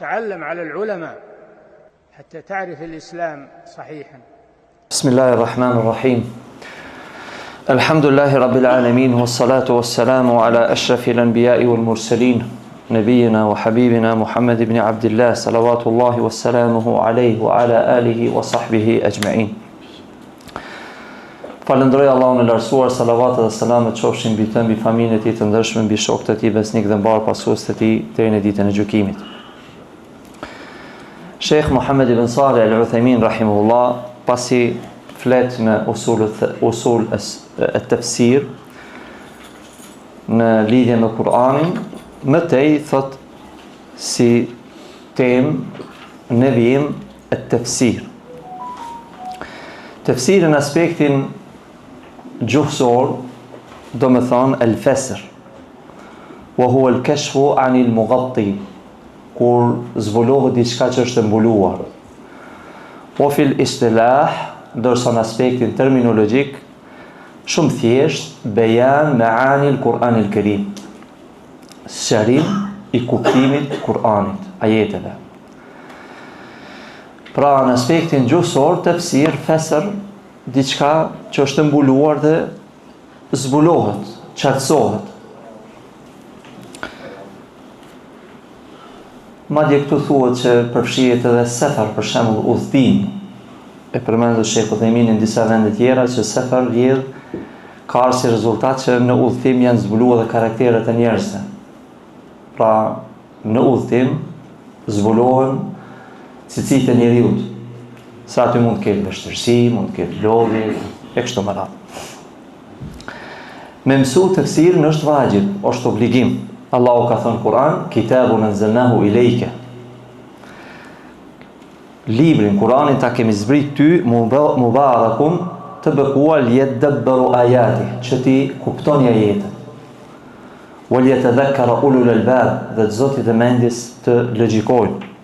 تعلم على العلماء حتى تعرف الإسلام صحيحا. بسم الله الرحمن الرحيم. الحمد لله رب العالمين والصلاة والسلام على أشرف الأنبياء والمرسلين نبينا وحبيبنا محمد بن عبد الله صلوات الله وسلامه عليه وعلى آله وصحبه أجمعين. Falënderoj Allahun e lartësuar, salavatet dhe selamet qofshin mbi të, mbi familjen e tij të ndershme, mbi shokët e tij besnik dhe mbar pasuesët e tij deri në ditën e gjykimit. Sheikh Muhammad ibn Salih al-Uthaymin rahimahullah pasi flet në usul at-tafsir në lidhje me Kur'anin, më tej thot si temë në vijim at-tafsir. Tafsiri në aspektin gjuhësor do me thonë el-fesr wa hua el-keshfu anil mugatti, kur zbulohet diçka që është mbuluar. O fil istilah, dorsa në aspektin terminologjik, shumë thjesht, bejan me anil Kur'anil Kerim, sqarim i kuptimit Kur'anit, ajeteve. Pra në aspektin gjuhësor, tafsir, fesr, diçka që është mbuluar dhe zbulohet, qartësohet. Madje këtu thuhet që përfshihet edhe sefar, për shembull udhëtim. E përmendet Sheikh Uthaymin në disa vende tjera që sefar ka si rezultat që në udhëtim janë zbuluar edhe karakteret e njerëzve. Pra në udhëtim zbulohen cilësitë e njeriut. Sa aty mund të ketë vështirësi, mund të ketë lodhje, e kështu me radhë. Me mësu tafsirin është vajib, është obligim. Allahu ka thënë Kur'an, kitabun anzalnahu ilejke. Librin, Kur'anin ta kemi zbrit ty, mubarakun, të bekuar liyadabbaru ayati, që ti kuptoni ajetet. Wal yatadhakkara ulul albab, dhe të zotit e mendjes të logjikojnë.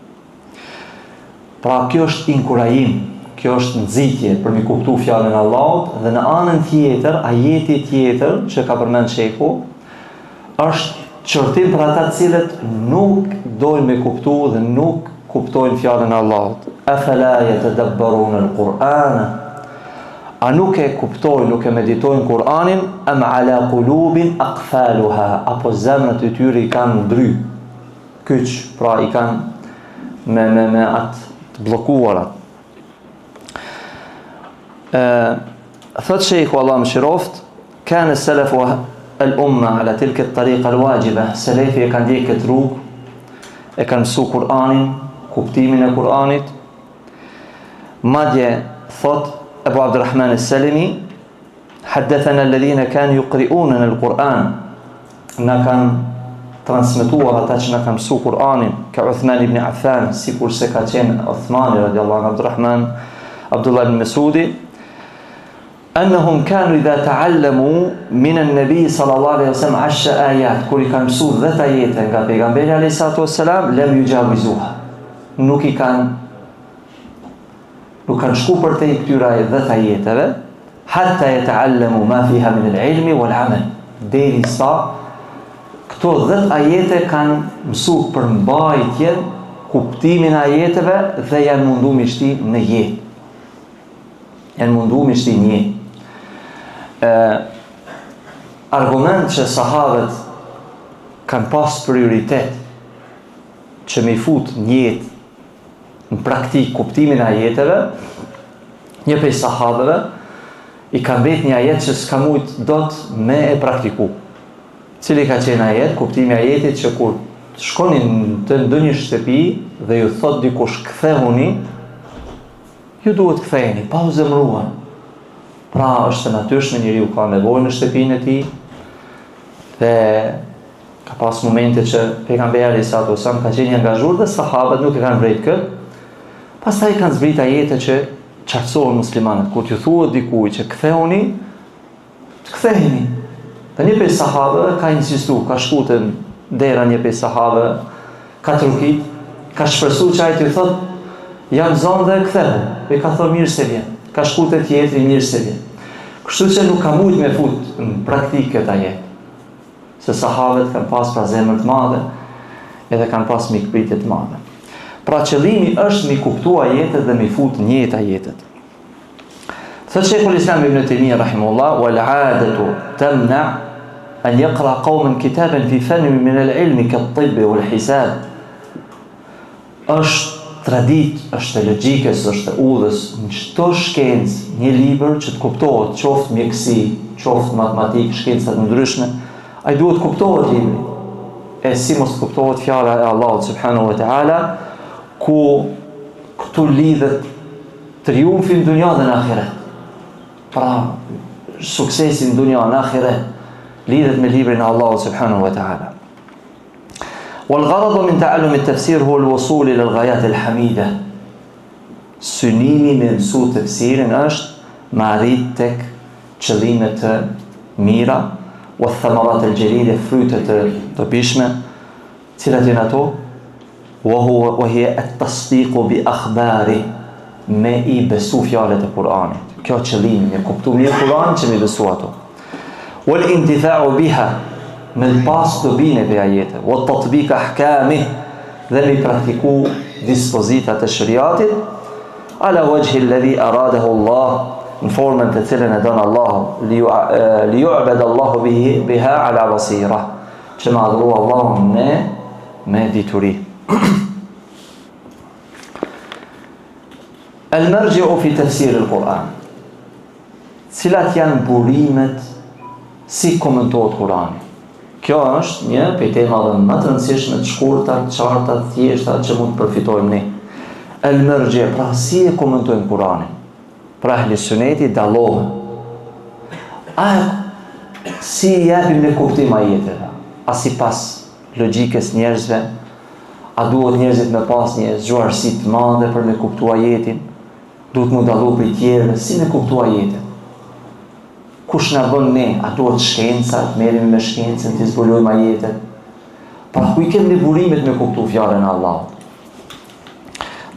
Pra kjo është inkurajim, kjo është nxitje për mi kuptu fjalën e Allahut, dhe në anën tjetër, ajeti tjetër që ka përmend shehu, është qërtim për ata të cilët nuk dojnë me kuptu dhe nuk kuptojnë fjalën e Allahut. Afala yatadabbaruna al-Qur'ana, a nuk e kuptojnë, nuk e meditojnë Kur'anin, am ala qulubin aqfaluha, apo zemrat e tyre i kanë ndry, kyç, pra i kanë me atë të blokuarat. Thot sheikhu Allah më shiroft, kanë selefu al-umma ala tilke tariqa al-wajiba, selefi e kanë ndjekë këtë rrugë, e kanë mësu Kur'anin, kuptimin e Kur'anit. Madje thot Abu Abdurrahman al-Salimi, haddathana alladhina kanë yuqri'una al-Qur'an, na kanë transmetuar ata që na kanë mësu Kur'anin, ka Uthman ibn Affan, sikur se ka qenë Uthmani radiallahu anhu, Abdullah ibn Mesudi, annahum kanu idha ta'allamu min an-nabi sallallahu alaihi wasallam 10 ayat, kur i kanë mësu 10 ajete nga pejgamberi alayhi salatu wassalam, lam yujawizuha, nuk kanë shku për te i këtyra 10 ajeteve, hatta yata'allamu ma fiha min al-ilmi wal-amal, deri sa këto 10 ajete kanë mësu për mbajtjen, kuptimin e ajeteve dhe janë mundu me shti në jetë. Janë mundu me shti në jetë. Argument që sahabët kanë pas prioritet që me i fut një jetë në praktik kuptimin e ajeteve, një prej sahabëve i kanë bet një ajet që s'ka mujt dot me e praktiku. Cili ka qenë ajet, kuptimi ajetit që kur shkonin të ndonjë shtëpi dhe ju thot dikush kthehuni, ju duhet ktheheni, pa u zemruar. Pra është e natyrshme, njeriu ka nevojë në shtëpinë e tij, dhe ka pas momente që pejgamberi sa ato sa ka qenë i angazhuar dhe sahabët nuk e kanë vret kët. Pastaj kanë zbrit ajete që qartësohen muslimanët. Kur t'ju thuhet dikujt që kthehuni, të ktheheni. Dhe një prej sahabëve ka insistu, ka shku të dera një prej sahabëve, ka trukit, ka shpresu që ajtë ju thot, janë zonë dhe kthehu, e ka thot mirë se vjen, ka shku të tjetëri mirë se vjen. Kështu që nuk ka mujt me fut në praktikë këtë ajet, se sahabët kanë pas pra zemër të madhe, edhe kanë pas mikpritje të madhe. Pra qëllimi është mi kuptu ajetet dhe mi fut njët ajetet. Thot Sheikhul Islam Ibn Taymiyyah rahimahullah, wal 'adatu tamna an yaqra qawman kitaban fi fannin min al-'ilmi kat-tibb wal-hisab. Është tradit, është logjikës, është udhës, në çdo shkencë një libër që të kuptohet, qoftë mjekësi, qoftë matematikë, shkencat të ndryshme, ai duhet kuptohet libri. E si mos kuptohet fjala e Allahut subhanahu wa taala, ku këtu lidhet triumfi në dunja dhe në ahiret. Pra, suksesi në dunja në ahiret lidhet me librin e Allahut subhanahu wa taala. والغرض من تعلم التفسير هو الوصول إلى الغايات الحميدة. Synimi me mësu tefsirin është me arrit tek qëllimet të mira, wa thamarat al-jalila, frytet të dobishme, cilat janë ato? Wa hiya at-tasdiqu bi akhbari, me i besu fjalët e Kur'anit. Kjo qëllimi, me kuptu mirë Kur'anin që me besu ato. Wal intifa'u biha, me pas dobinë e ajete, wa tatbiq ahkamih, dhe me praktiku dispozitat e shariatit, ala wajhi alladhi aradahu Allah, në formën të cilën e don Allahu, li yu'bad Allahu biha ala basira, që ma adhuru Allahu me dituri. Al-marji'u fi tafsir al-Quran. Cilat janë burimet si komentohet Kurani? Kjo është një prej temave më të rëndësishme, të shkurta, të qarta, të thjeshta që mund të përfitojmë ne. El-marji', pra si e komentojmë Kuranin? Pra ahli suneti dallohen. A si japim me kuptim ajeteve? A sipas logjikës njerëzve? A duhet njerëzit me pas një zgjuarsi të madhe për me kuptu ajetin? Duhet mu dallu prej tjerëve, si me kuptu ajetin? Kush na bën ne? A duhet shkenca, të merremi me shkencën, të zbulojmë ajetet? Pra ku i kemi burimet me kuptu fjalën e Allahut?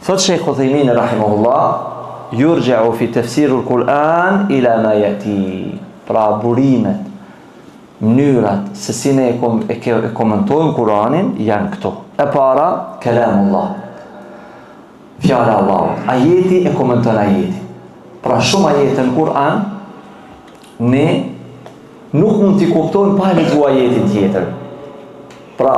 Thot Sheikh Uthaymin rahimahullah, yurja'u fi tafsir al-Quran ila ma yati. Pra burimet, mënyrat se si ne e komentojmë Kuranin janë këto. E para, kalamullah, fjala e Allahut. Ajeti e komenton ajetin. Pra shumë ajete në Kur'an ne nuk mund t'i kuptojmë pa lexuar ajetin tjetër. Pra,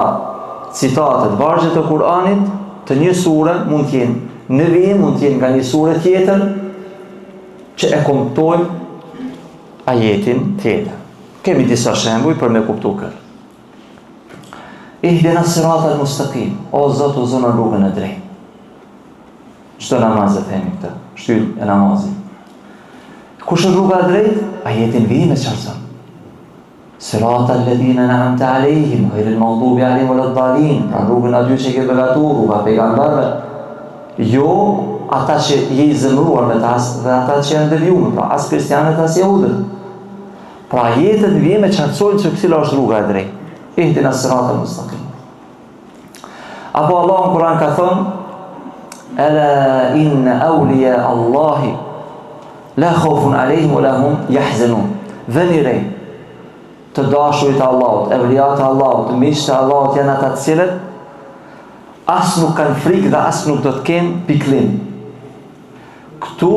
citatet, vargjet e Kur'anit të një sure mund t'jenë në vijim, mund t'jenë nga një sure tjetër që e komentojmë ajetin tjetër. Kemi disa shembuj për me kuptu këtë. Ihdina siratal mustaqim, o Zot, u zonë rrugën e drejtë. Çdo namaz e themi këtë, shtyllë e namazit. Kush është rruga e drejtë? Ajetin vijim e qartëson. Siratal ladhina an'amta alejhim, ghayril maghdubi alejhim waladdallin. Pra rrugën aty që ke begatur, rruga pejgamberëve. Jo ata që je i zemëruar me ta dhe ata që janë devijuar, pra as kristianët as jehudët. Pra ajetet vijim e qartësojnë se cila është rruga e drejtë. Ihdina siratal mustaqim. Apo Allah në Kur'an ka thënë: Ala inna awliya Allahi la khawfun alejhim wa la hum yahzanun. Veni re, të dashurit e Allahut, evliat e Allahut, miqtë e Allahut janë ata të cilët as nuk kanë frikë dhe as nuk do të kenë pikëllim. Këtu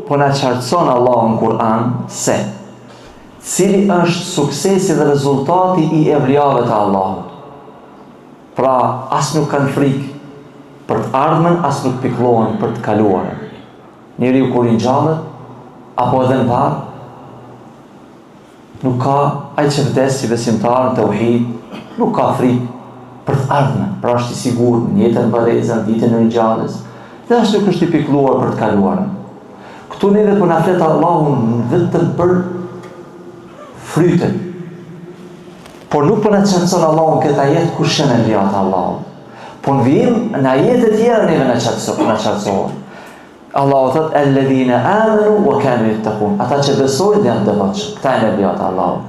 po na qartëson Allahu në Kur'an se cili është suksesi dhe rezultati i evliave të Allahut. Pra as nuk kanë frikë për të ardhmen, as nuk pikëllohen për të kaluarën. Njeriu kur i ngjallet apo edhe në varë, nuk ka ai që vdes si besimtar në tauhid, nuk ka frikë për të ardhmen, pra është i sigurt në jetën bareza, në ditën e ringjalljes, dhe as nuk është i pikëlluar për të kaluarën. Këtu neve po na flet Allahu vetëm për fryten. Por nuk po na qartëson Allahu në këtë ajet kush janë evliat e Allahut. Po në vijim në ajetet tjera neve na qartësohen. Allahu thot alladhina amanu wa kanu yattaqun. Ata që besojnë dhe janë devotshëm. Këta janë evliat e Allahut.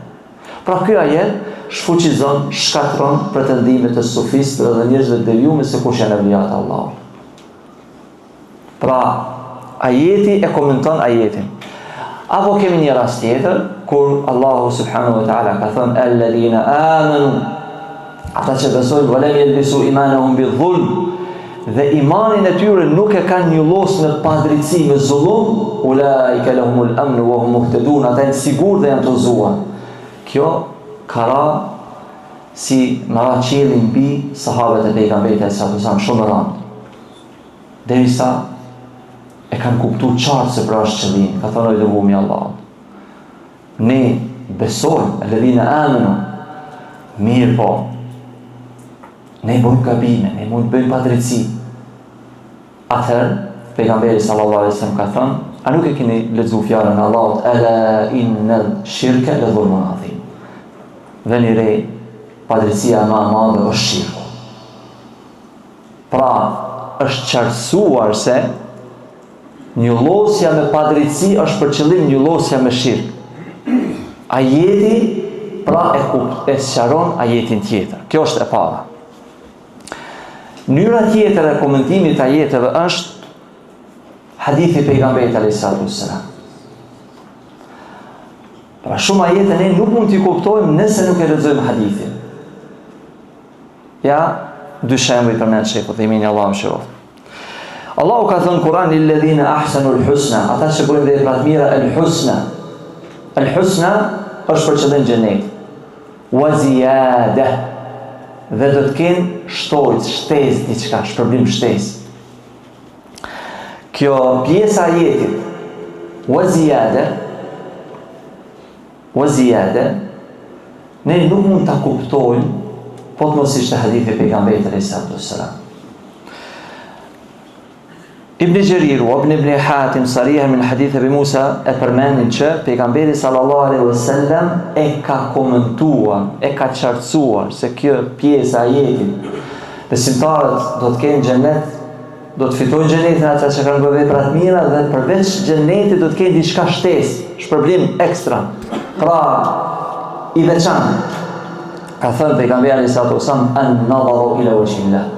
Pra ky ajet shfuqizon, shkatron pretendimet e sufistëve dhe njerëzve të devijuar se kush janë evliat e Allahut. Pra ajeti e komenton ajetin. Apo kemi një rast tjetër kur Allahu subhanahu wa taala ka thënë alladhina amanu, ata që besojnë, wa lam yalbisu imanahum bidh-dhulm, dhe imanin e tyre nuk e kanë njollos me padrejtësi, me zullum, ulaika lahumul amnu wa hum muhtadun, ata janë sigurt dhe janë të udhëzuar. Kjo ka ra si më ra qielli mbi sahabët e pejgamberit sallallahu alaihi wasallam shumë rënd. Derisa e kanë kuptuar qartë se pra është qëllimi, ka thënë lëvumi Allah. Ne besojmë, alladhina amanu, mirë po, ne bëjmë gabime, ne bëjmë padrejtësi. Atëherë, pejgamberi sallallahu alaihi wasallam ka thënë, a nuk e keni lexuar fjalën e Allahut, ala innal shirka la dhulmun adhim. Veni re, padrejtësia më e madhe është shirku. Pra, është qartësuar se njollosja me padrejtësi është për qëllim njollosja me shirk. Ajeti pra e sqaron ajetin tjetër. Kjo është e para. Mënyra tjetër e komentimit të ajeteve është hadithi pejgamberit alayhisalatu wassalam. Pra shumë ajete ne nuk mund t'i kuptojmë nëse nuk e lexojmë hadithin. Ja, dy shembuj për mënyrë shekut, themi Allahu mëshiroft. Allahu ka thënë Kur'an lilladhina ahsanul husna, ata që bëjnë vepra të mira, al-husna. Al-husna është për qëllim xhenet. Wa ziyada. Dhe do të kenë shtojtë, shtesë, diçka, shpërblim shtesë. Kjo pjesa e ajetit, wa ziyada, ne nuk mund ta kuptojmë, po të mos ishte hadithi e pejgamberit alayhisalatu wassalam. Ibn Jarir wa Ibn Hatim sarih min hadith Abi Musa e përmendin që pejgamberi sallallahu alaihi wasallam e ka komentuar, e ka qartësuar se kjo pjesë e ajetit, besimtarët do të kenë xhenet, do të fitojnë xhenetin ata që kanë bërë vepra të mira dhe përveç xhenetit do të kenë diçka shtesë, shpërblim ekstra. Pra i veçantë. Ka thënë pejgamberi sallallahu alaihi wasallam an-nadharu ila wajhillah,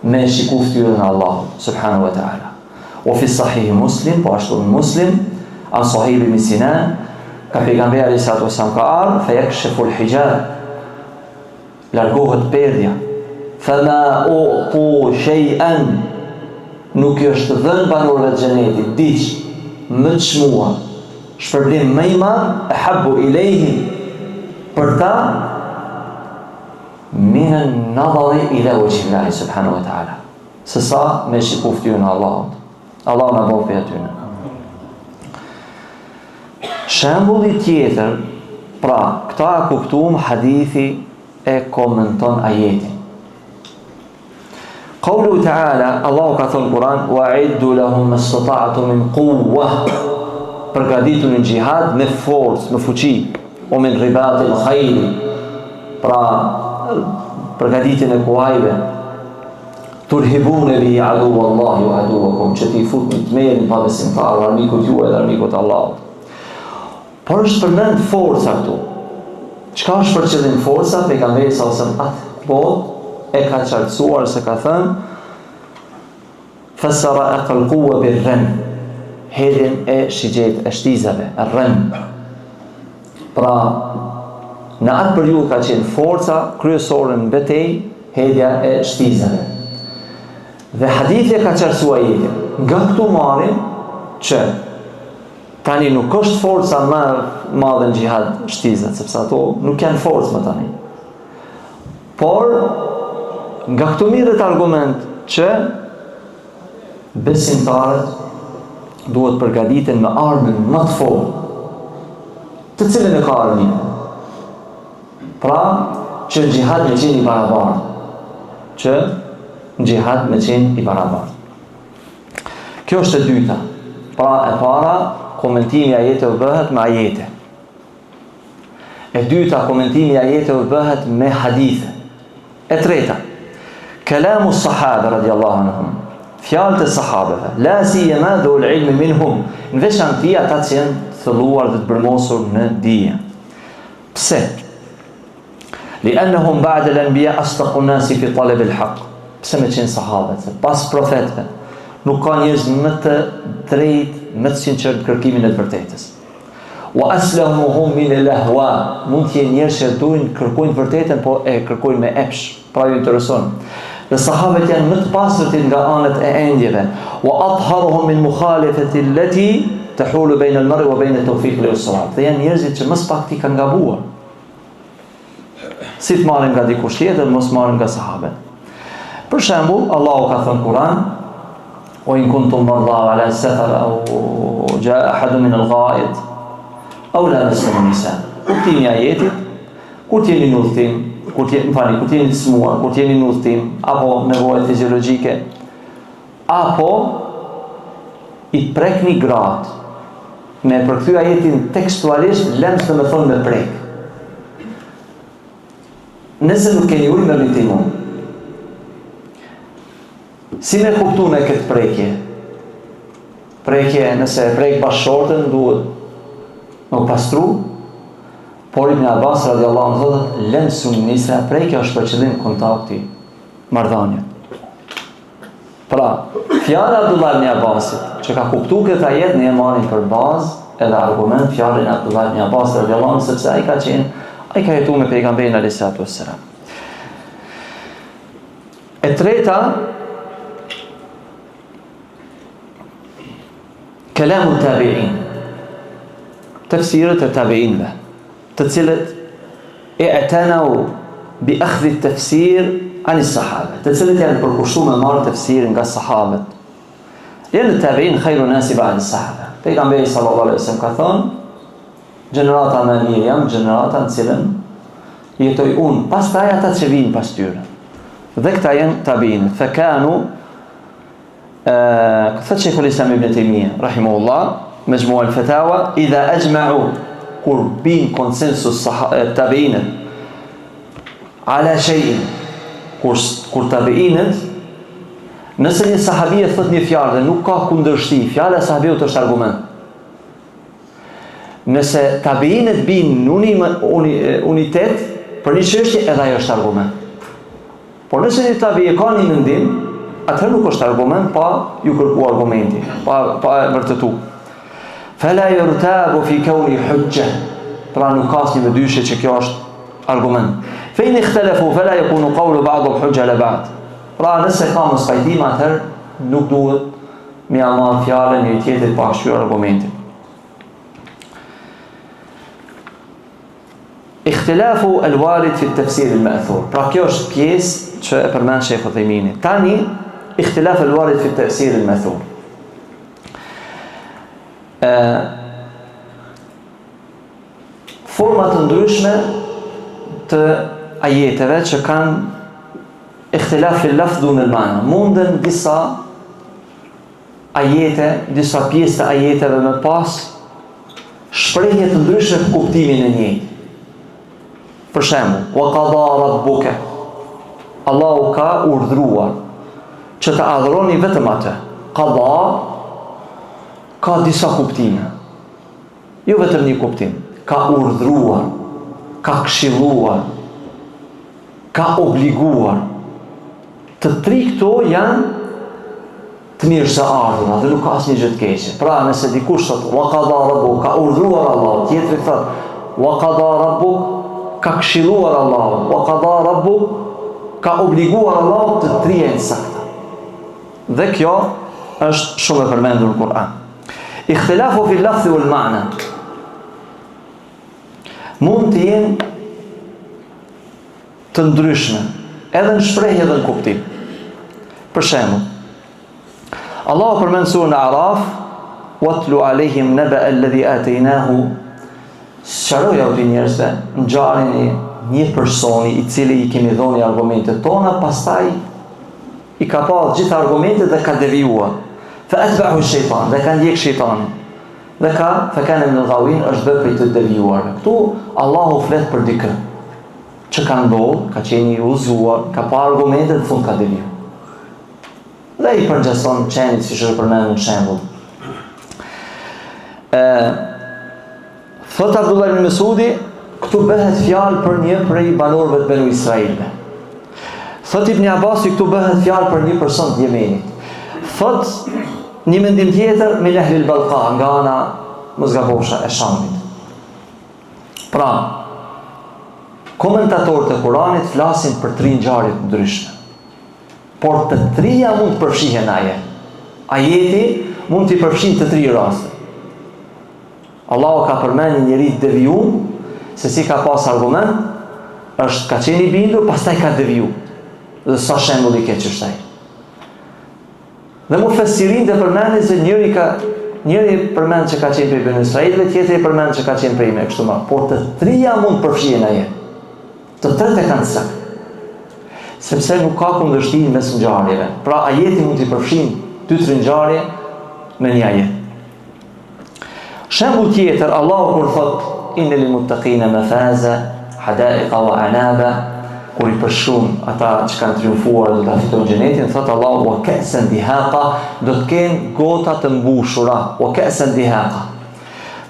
me shiku fytyrën e Allahut subhanahu wa ta'ala. O fi sahih Muslim, po ashtu në Muslim, an Suhejb ibn Sinan, ka pejgamberi alayhisalatu wasallam ka ardhur, fa yakshifu al-hijab, largohet perdja, fama u'tu shay'an, nuk është dhënë banorëve të xhenetit diç më të çmuar, shpërblim më i madh, ahabbu ilayhim, për ta min an-nadhari ila wajhi Allah subhanahu wa ta'ala, se sa me shiku fytyrën e Allahut. Allah në bëfë e atyne. Shembulli tjetër, pra, këta e kuptuam hadithi e komenton ajetin. Qawlu ta'ala, Allahu ka thënë Kur'an, wa'iddu lahum mastata'tu min quwwah, përgatitur në xhihad me forcë, me fuqi, o min ribatil khayl, pra përgatitjen e kuajve, turhibune bi adu Allahi wa aduakum, që ti fut në të merin pa besimtarë, armikut ju edhe armikut Allahut. Por është përmend forca këtu. Çka është për qëllim forca? Pejgamberi sallallahu alaihi wasallam atë e ka qartësuar se ka thënë fassara aqal quwa bir-ram, hedhjen e shigjet e shtizave, ar-ram. Pra në atë periudhë ka qenë forca kryesore në betejë, hedhja e shtizave. Dhe hadithi ka qartësuar ajetin. Nga këtu marrim që tani nuk është forca më e madhe në xhihad shtizat, sepse ato nuk kanë forcë më tani. Por nga këtu mirët argument që besimtarët duhet përgatiten me armën më të fortë, të cilën e ka armën. Pra që në xhihad me qenë i barabartë, në xhihad me qenë i barabartë. Kjo është e dyta. Pra e para, komentimi ajeteve bëhet me ajete. E dyta, komentimi ajeteve bëhet me hadithe. E treta, kalamu sahabe radiallahu anhum, fjalët e sahabeve, la siyama dhul ilmi minhum, në veçanti ata që janë thëlluar dhe të bërmosur në dije. Pse? Li'annahum ba'da al-anbiya asdaqu an-nasi fi talab al-haq. Pse me qenë sahabët? Se pas profetëve nuk ka njerëz më të drejtë, më të sinqert në kërkimin e të vërtetës. Wa aslamuhum min al-ahwa, mund të jenë njerëz që duhin kërkojnë të vërtetën, po e kërkojnë me epsh, pra ju intereson. dhe sahabët janë më të pastërt nga anët e endjeve. Wa atharuhum min mukhalafati allati tahulu bayna al-mar'i wa bayna at-tawfiq lis-salat. Dhe janë njerëzit që më pak kanë gabuar. Si të marrin nga dikush tjetër, mos marrin nga sahabët. Për shembull, Allahu ka thënë Kur'an: "Wa in kuntum marda ala safar aw jaa ahadun min al-gha'id aw lamastum an-nisa." Kuptimi i ajetit: kur t'jeni në udhtim, kur t'jeni të smuar, kur t'jeni në udhtim, apo nevojë fiziologjike, apo i prekni gratë. Me përkthy ajetin tekstualisht, lems të me thonë me prek. Nëse nuk keni ujë, merrni timon. Si me kuptu me këtë prekje? Prekje, nëse e prek bashkëshortën, duhet më pastru, por Ibn Abbas radiallahu anhu thotë, lemsun nisa, prekja është për qëllim kontakti, marrëdhënie. Pra, fjala Abdullah ibn Abbasit, që ka kuptu këtë ajet, ne e marrim për bazë edhe argument fjalën e Abdullah ibn Abbas radiallahu anhu, sepse ai ka jetuar me pejgamberin alayhis salatu wassalam. E treta, kalamu tabi'in, tafsirët e tabi'inve, të cilët e atanau bi akhdhi tafsir ani sahabë, të cilët janë përkushtuar me marrë tafsirin nga sahabët. Janë tabi'in khairu nasi ba'da sahabë. Pejgamberi sallallahu alaihi wasallam ka thënë, gjenerata më e mirë janë gjenerata në cilën jetoj unë, pastaj ata që vinë pas tyre. Dhe këta janë tabi'in. Fakanu thot Sheikhul Islam Ibn Taymiyyah rahimahullah, Majmu' al-Fatawa, idha ajma'u, kur bin konsensus tabi'inët ala shay'in, kur tabi'inët, nëse një sahabie thot një fjalë dhe nuk ka kundërshtim, fjala e sahabiut është argument. Nëse tabi'inët bin në unitet për një çështje, edhe ajo është argument. Por nëse një tabi'i ka një mendim, atëherë nuk është argument pa ju kërku argumenti, pa e vërtetu. Fala yurtabu fi kauni hujja, pra nuk ka asnjë dyshje që kjo është argument. Fe in ikhtalafu fala yakunu qawlu ba'dhum hujja la ba'd. Pra nëse ka mos pajtim, atëherë nuk duhet me marrë fjalën një tjetrit pa shtyr argumentin. Ikhtilafu al-warid fi at-tafsir al-ma'thur. Pra kjo është pjesë që e përmend Sheikh Uthaymini. Tani ikhtilaf al-warid fi at-tafsir al-ma'thur. Forma të ndryshme të ajeteve që kanë ikhtilaf fil lafdh dun al-ma'na. Munden disa ajete, disa pjesë të ajeteve me pas shprehje të ndryshme për kuptimin e njëjtë. Për shembull, wa qada rabbuka, Allahu ka urdhëruar që të adhuroni vetëm atë. Qada ka disa kuptime, jo vetëm një kuptim. Ka urdhëruar, ka këshilluar, ka obliguar. Të tri këto janë të mirë se ardhura dhe nuk ka asnjë gjë të keqe. Pra nëse dikush thotë wa qada rabbuka, ka urdhëruar Allahu, tjetri thotë wa qada rabbuka, ka këshilluar Allahu, wa qada rabbuk, ka obliguar Allahu, të trija janë sakta. Dhe kjo është shumë e përmendur në Kur'an. Ikhtilafu fil lafzi wal ma'na. Mund të jenë të ndryshme, edhe në shprehje dhe në kuptim. Për shembull, Allahu përmend surën Araf, watlu alehim naba alladhi ataynahu, sqaroja u të njerëzve ngjarjen e një personi i cili i kemi dhënë argumentet tona, pastaj i ka pa gjithë argumentet dhe ka devijuar. Fa atba'ahu shejtan, dhe ka ndjek shejtanin. Dhe fa kana min al-ghawin, është bërë prej të devijuarve. Këtu Allahu flet për dikë që ka ndodhur, ka qenë i udhëzuar, ka pa argumente dhe fund ka devijuar. Dhe i përgjithson qenit, siç është përmendur në shembull. Thot Abdullah ibn Mesudi, këtu bëhet fjalë për një prej banorëve të Banu Israilve. Thot Ibn Abbasi, këtu bëhet fjalë për një person të Yemenit. Thot një mendim tjetër me Ahlul Balqa, nga ana mos gabosha e Shamit. Pra, komentatorët e Kuranit flasin për tri ngjarje të ndryshme. por të trija mund të përfshihen aje. Ajeti mund t'i përfshin të 3 raste. Allahu ka përmend një njeri të devijuar, se si ka pas argument, ka qenë i bindur, pastaj ka deviju. Dhe sa shembull i keq është ai. Dhe mufessirin të përmendin se njëri përmend që ka qenë prej Bani Israilëve, tjetri përmend që ka qenë prej me kështu më. Por të trija mund përfshihen aje. Të tretë kanë sakt. Sepse nuk ka kundërshtim mes ngjarjeve. Pra ajeti mund t'i përfshin 2-3 ngjarje me një ajet. Shembull tjetër, Allahu kur thot inna lil muttaqina mafaza hadaiqa wa anaba, kur i përshkruan ata që kanë triumfuar do ta fitojnë xhenetin, thot Allahu wa ka'san dihaqa, do të kenë gota të mbushura, wa ka'san dihaqa.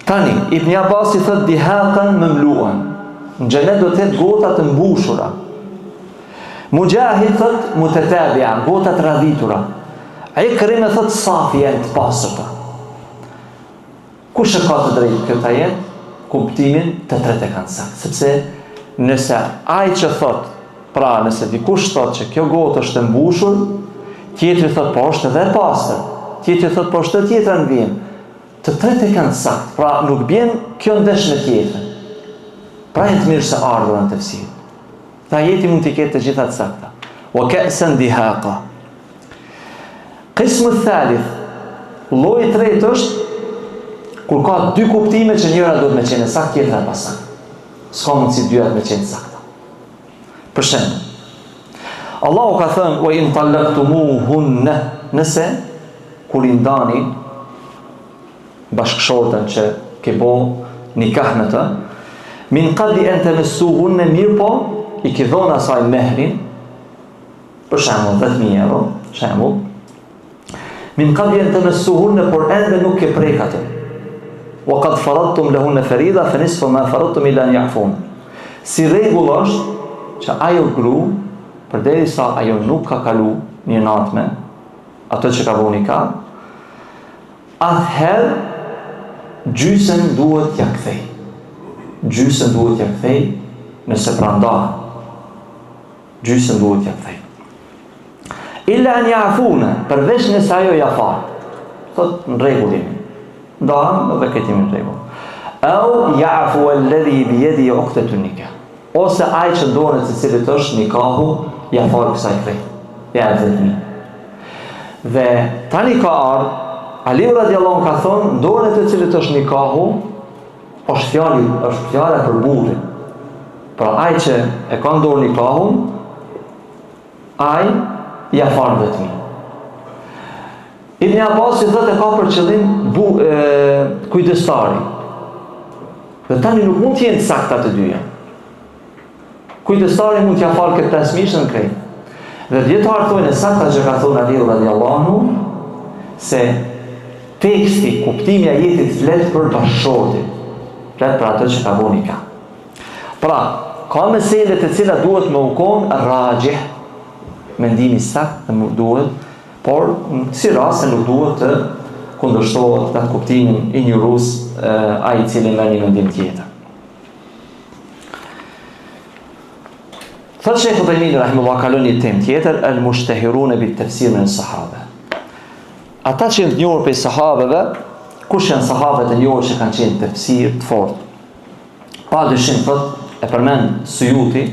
Tani Ibn Abbas i thot dihaqan mamlu'an. Në xhenet do të ketë gota të mbushura. Mujahid thot mutatabi'a, gota të radhitura. Ikrim thot safiyan, të pastërta. Kush e ka të drejtë këtë ajet? Kuptimin të tretë kanë sakt, sepse nëse ai që thot, pra nëse dikush thot që kjo gotë është e mbushur, tjetri thot po është edhe e pastër, tjetri thot po është tjetra në vjen, të tretë kanë sakt, pra nuk bjen kjo ndesh me tjetrën. Pra e të mirë se ardhurën të tefsirit. Dhe ajeti mund t'i ketë të gjitha të sakta. Wa ka'san dihaqa. Qismu thalith, lloji i tretë është kur ka 2 kuptime që njëra duhet me qenë sakt, tjetra pa sakt. S'ka mundësi dyat me qenë sakta. Për shembull, Allahu ka thënë wa in tallaqtumuhunna, nëse kur i ndani bashkëshortën që ke bo nikah me të, min qabli an tamassuhunna, mirë po i ke dhënë asaj mehrin, për shembull 10.000 euro, shembull, min qabli an tamassuhunna, por ende nuk ke prek atë. Wa qad faradtum lahunna farida fa nisfu ma faradtum illa an ya'fun. Si rregull është që ajo gru, përderisa ajo nuk ka kalu një natë me ato që ka bëu nikah, atëherë gjysën duhet t'ja kthej. Gjysën duhet t'ja kthej nëse prandohet. Gjysën duhet t'ja kthej. Illa an ya'funa, përveç nëse ajo ja fal. Thot në rregullin. Ndohem dhe këtë jemi në rregull. Au ya'fu alladhi bi yadihi 'uqdatun nikah. Ose ai që ndonet se cilit është nikahu, ja fal kësaj kthej. Ja e vetmi. Dhe tani ka ardhur Aliu radiallahu anhu ka thonë, ndonet e cilit është nikahu, është fjala për burrin. Pra ai që e ka ndorë nikahun, ai ja fal vetmi. Ibn Abbas i thotë ka për qëllim kujdestari. Dhe tani nuk mund të jenë sakta të dyja. Kujdestari mund t'ja falë këtë 5.000 në krejt. Dhe djetarë thojnë e sakta që ka thonë Aliu radiallahu anhu, se teksti, kuptimi i ajetit flet për bashkëshortin, flet për atë që ka bëu nikah. Pra, ka mesele të cilat duhet me u konë rajih, mendimi sakt dhe duhet, por si rast se nuk duhet të kundërshtohet atë kuptimin injorus ai i cili merr një mendim tjetër. Thot Sheikh Uthaymeen rahimahullah, kalon një temë tjetër, al-mushtahirun bi tafsir min as-sahaba. Ata që janë të njohur prej sahabeve, kush janë sahabët e njohur që kanë qenë tafsir të fortë? Pa dyshim thot, e përmend Suyuti,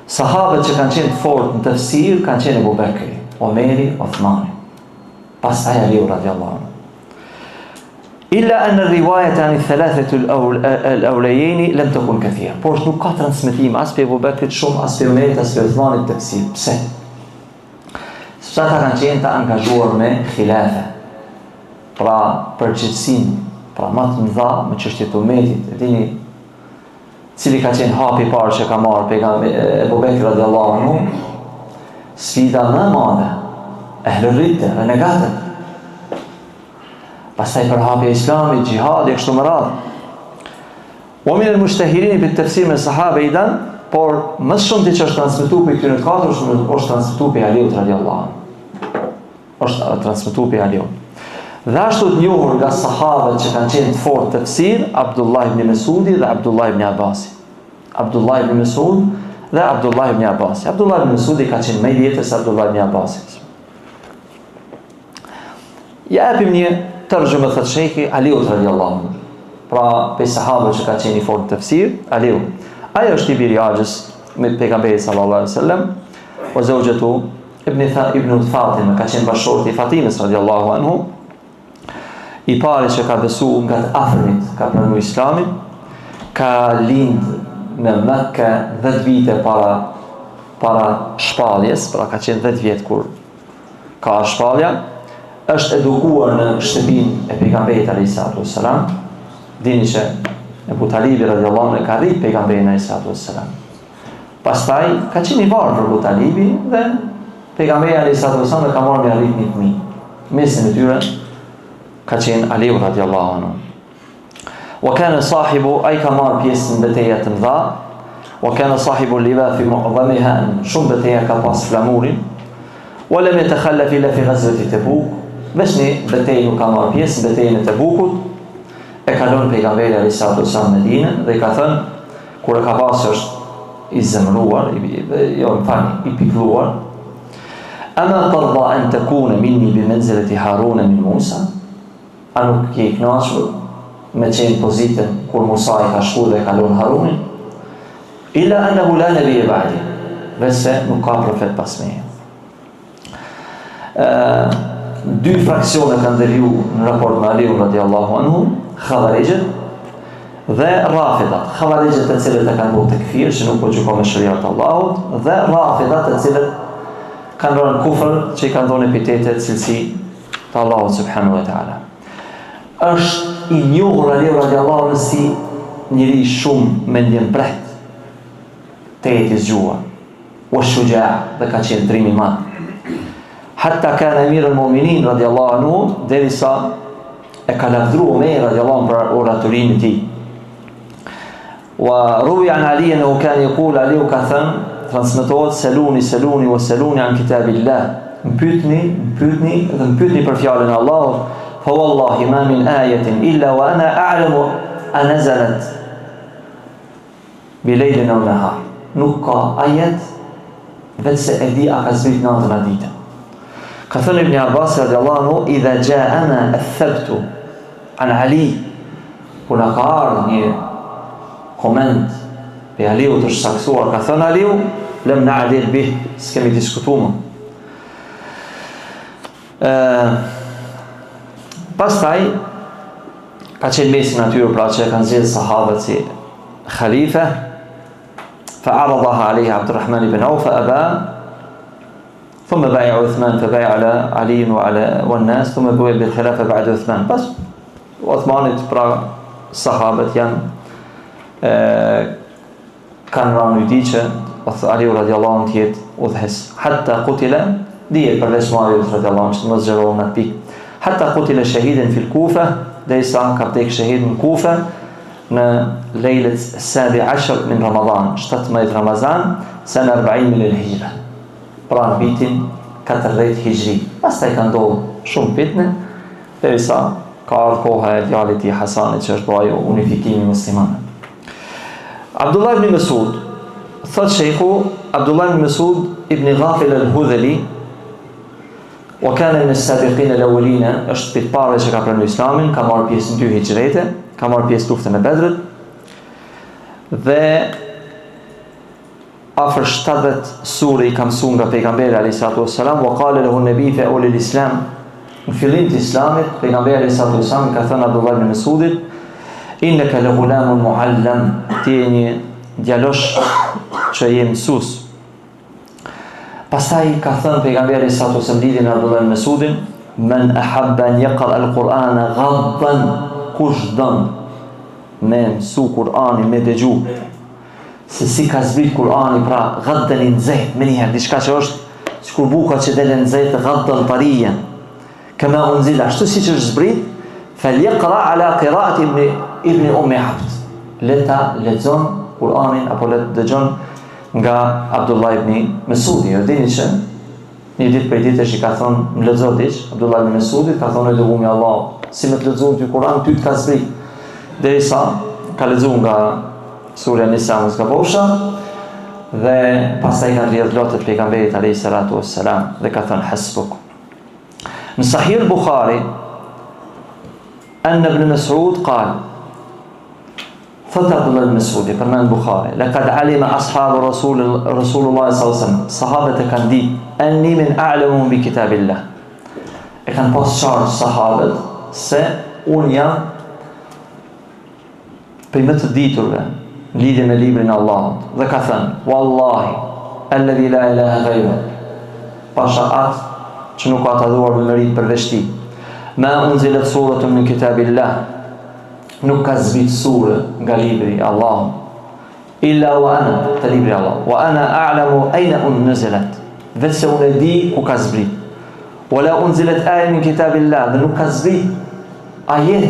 sahabët që kanë qenë të fortë në tafsir kanë qenë Abu Bekri, Omeri, Othmani, pastaj Aliu radiallahu anhu. Illa anë rivajet anë i thalathët al-awlajeni lem të kun këthirë. Por nuk ka transmitim as për Abu Bekrit shumë, as për Omerit, as për Othmanit të kësir. Pse? Sepse ata kanë qenë të angazhuar me khilafe. Pra përgjithësin, pra më të mëdha me çështjet e Umerit, e dini cili ka qenë hapi i parë që ka marrë pejgamberi Abu Bekri radiallahu anhu, sfida më e madhe, ehlurritë, renegatët. Pastaj për hapja e Islamit, gjihadi, kështu me radhë. Wa min al-mushtahirin bi tafsir me sahabe idan, por më shumë ti që është transmetuar për këtyre katër është transmetuar për Aliut radiallahu anhu. Është transmetuar për Aliut. Dhe ashtu të njohur nga sahabët që kanë qenë të fortë tafsir, Abdullah ibn Mesudi dhe Abdullah ibn Abbasi. Abdullah ibn Mesud dhe Abdullah ibn Abbas. Abdullah ibn Mesudi ka qenë më i vjetër se Abdullah ibn Abbasit. Ja epim një tërgjëmë thët shejki Aliut radiallahu anhu. Pra pe sahabë që ka qenë i fortë në tafsir, Aliu. Ajo është i biri Agjës me pejgamberin sallallahu alaihi wasallam, o zawjatu ibn Fatima, ka qenë bashorti i Fatimës radiallahu anhu, i pari që ka besu nga të afërmit, ka pranuar Islamin, ka lind në Mekë 10 vite para shpalljes, pra ka qenë 10 vjet kur ka shpallja, është edukuar në shtëpinë e pejgamberit alayhis salam. Dini që Ebu Talibi radiallahu anhu ka rrit pejgamberin alayhis salam. Pastaj ka qenë i varur Ebu Talibi dhe pejgamberi alayhis salam ka marrë me arrit një fëmijë. Mesin e tyre ka qenë Aliu radiallahu anhu. Wa kana sahibu ay ka marrë pjesë në betejat të mëdha. Wa kana sahibu liwa fi mu'dhamiha, shumë beteja ka pas flamurin. Wa lam yatakhallaf illa fi ghazwati Tabuk. Veç një betejë nuk ka marrë pjesë, betejën e Tabukut. E kalon pejgamberi alayhis salam në Medinë dhe i ka thënë kur e ka pasur është i zemëruar, i pikëlluar. Ama tarda an takuna minni bi manzilati Harun min Musa. A nuk je i kënaqur me qenë pozitën kur Musa i ka shkuar dhe kalon Harunin? Illa annahu la nabiyya ba'di. Veçse nuk ka profet pas meje. Dy fraksione kanë ndërhyu në raport me Aliun radiallahu anhu, Khawarijët dhe Rafidat. Khawarijët të cilët e kanë bërë tekfir, që nuk po gjykon me shariat e Allahut, dhe Rafidat të cilët kanë rënë kufër, që i kanë dhënë epitetet cilësi të Allahut subhanahu wa taala. Është i njohur Aliu radiallahu anhu si njëri shumë mendjen prehtë, tehet i zgjuar, wa shuja', dhe ka qenë drimi i madh. Hatta kana Amir al-Mu'minin radiallahu anhu, derisa e ka lavdruar Omer radiallahu anhu për oratorinë e tij. Wa ruwi an Ali annahu kana yaqul Ali ka thënë, transmetohet seluni wa seluni an kitabillah. Mpytni për fjalën e Allahut. Fa wallahi ma min ayatin illa wa ana a'lamu an nazalat bi laylin aw nahar. Nuk ka ajet vetëse e di a ka zbrit natën a ditën. Ka thënë Ibn Abbas radiallahu anhu, idha ja'ana athabtu an Ali, kur na ka ardhur një koment pe Aliu të shsaksuar, ka thënë Aliu, lem na'dil bih, s'kemi diskutuar. Pastaj ka qenë mesin atyre pra që kanë zgjedhur sahabët si khalife, fa'aradaha alayhi Abdurrahman ibn Auf aba. ثم بايع عثمان فبايع على علي والناس ثم بوي بالخلافة بعد عثمان. بس عثمانit pra sahabët janë kanë rënë yti që Aliu radiallahu anhu tjetë udhës. Hatta qutila, dihet përveç Aliut radiallahu anhu, që mos zgjerohen atë pikë. Hatta qutila shahidan fil Kufa, derisa ka vdekur shahid në Kufa në lejlet 17 min Ramadan, 17 Ramazan, sana 40 min al-Hijra. Pra në vitin 40 Hijri. Pastaj ka ndodhur shumë fitne, derisa ka ardhur koha e djalit i Hasanit që është bëu unifikimi muslimanëve. Abdullah ibn Mas'ud, thot sheikhu Abdullah ibn Mas'ud ibn Ghafil al-Hudhali, wa kana min as-sabiqin al-awwalin, është pit parë që ka pranuar Islamin, ka marrë pjesë në 2 hijrete, ka marrë pjesë në luftën e Bedrit dhe afër 70 sure i ka mësuar nga pejgamberi alayhis salam, wa qala lahu an-nabi fi awwal al-islam. Në fillim të Islamit, pejgamberi alayhis salam ka thënë Abdullah ibn Mas'udit, innaka la ghulamun muallam, ti je një djalosh që je mësues. Pastaj ka thënë pejgamberi alayhis salam lidhjen e Abdullah ibn Mas'udin, man ahabba an yaqra al-Qur'ana ghaddan, kush don me mësu Kur'anin me dëgju se si ka zbrit Kur'ani, pra gadden i nxehtë, me njëherë diçka që është sikur buka që delen nxehtë, gadden tariyan kama unzila, ashtu siç është zbrit, falyaqra ala qira'ati ibn Ummi Abd, leta lexon Kur'anin apo le dëgjon nga Abdullah ibn Mas'udi. Jo dini që një ditë për ditësh i ka thonë, më lexo diç, Abdullah ibn Mas'udit ka thonë dëgumi Allah, si më të lexon ti Kur'an, ty të ka zbrit. Derisa ka lexuar nga Surja Nisa mos gabosha, dhe pastaj kanë rrjedh lotët pejgamberit alayhi salatu wassalam dhe ka thënë hasbuk. Në Sahih Bukhari أن ابن مسعود قال فتى ابن مسعود فرمان البخاري لقد علم أصحاب رسول الله صلى الله عليه وسلم صحابة كان دي أني من أعلمهم بكتاب الله كان باس شارج صحابة se unë jam për më të diturve lidhje me librin e Allahut dhe ka thënë wallahi alladhi la ilaha ghayru pasha atë që nuk ka të adhuruar me merit përveç tij ma unzilat suratun min kitabillah nuk ka zbrit sure nga libri i Allahut illa wa ana te libri i Allahut wa ana a'lamu ayna unzilat vetë se unë e di ku ka zbrit wala unzilat ayatun min kitabillah dhe nuk ka zbrit ajet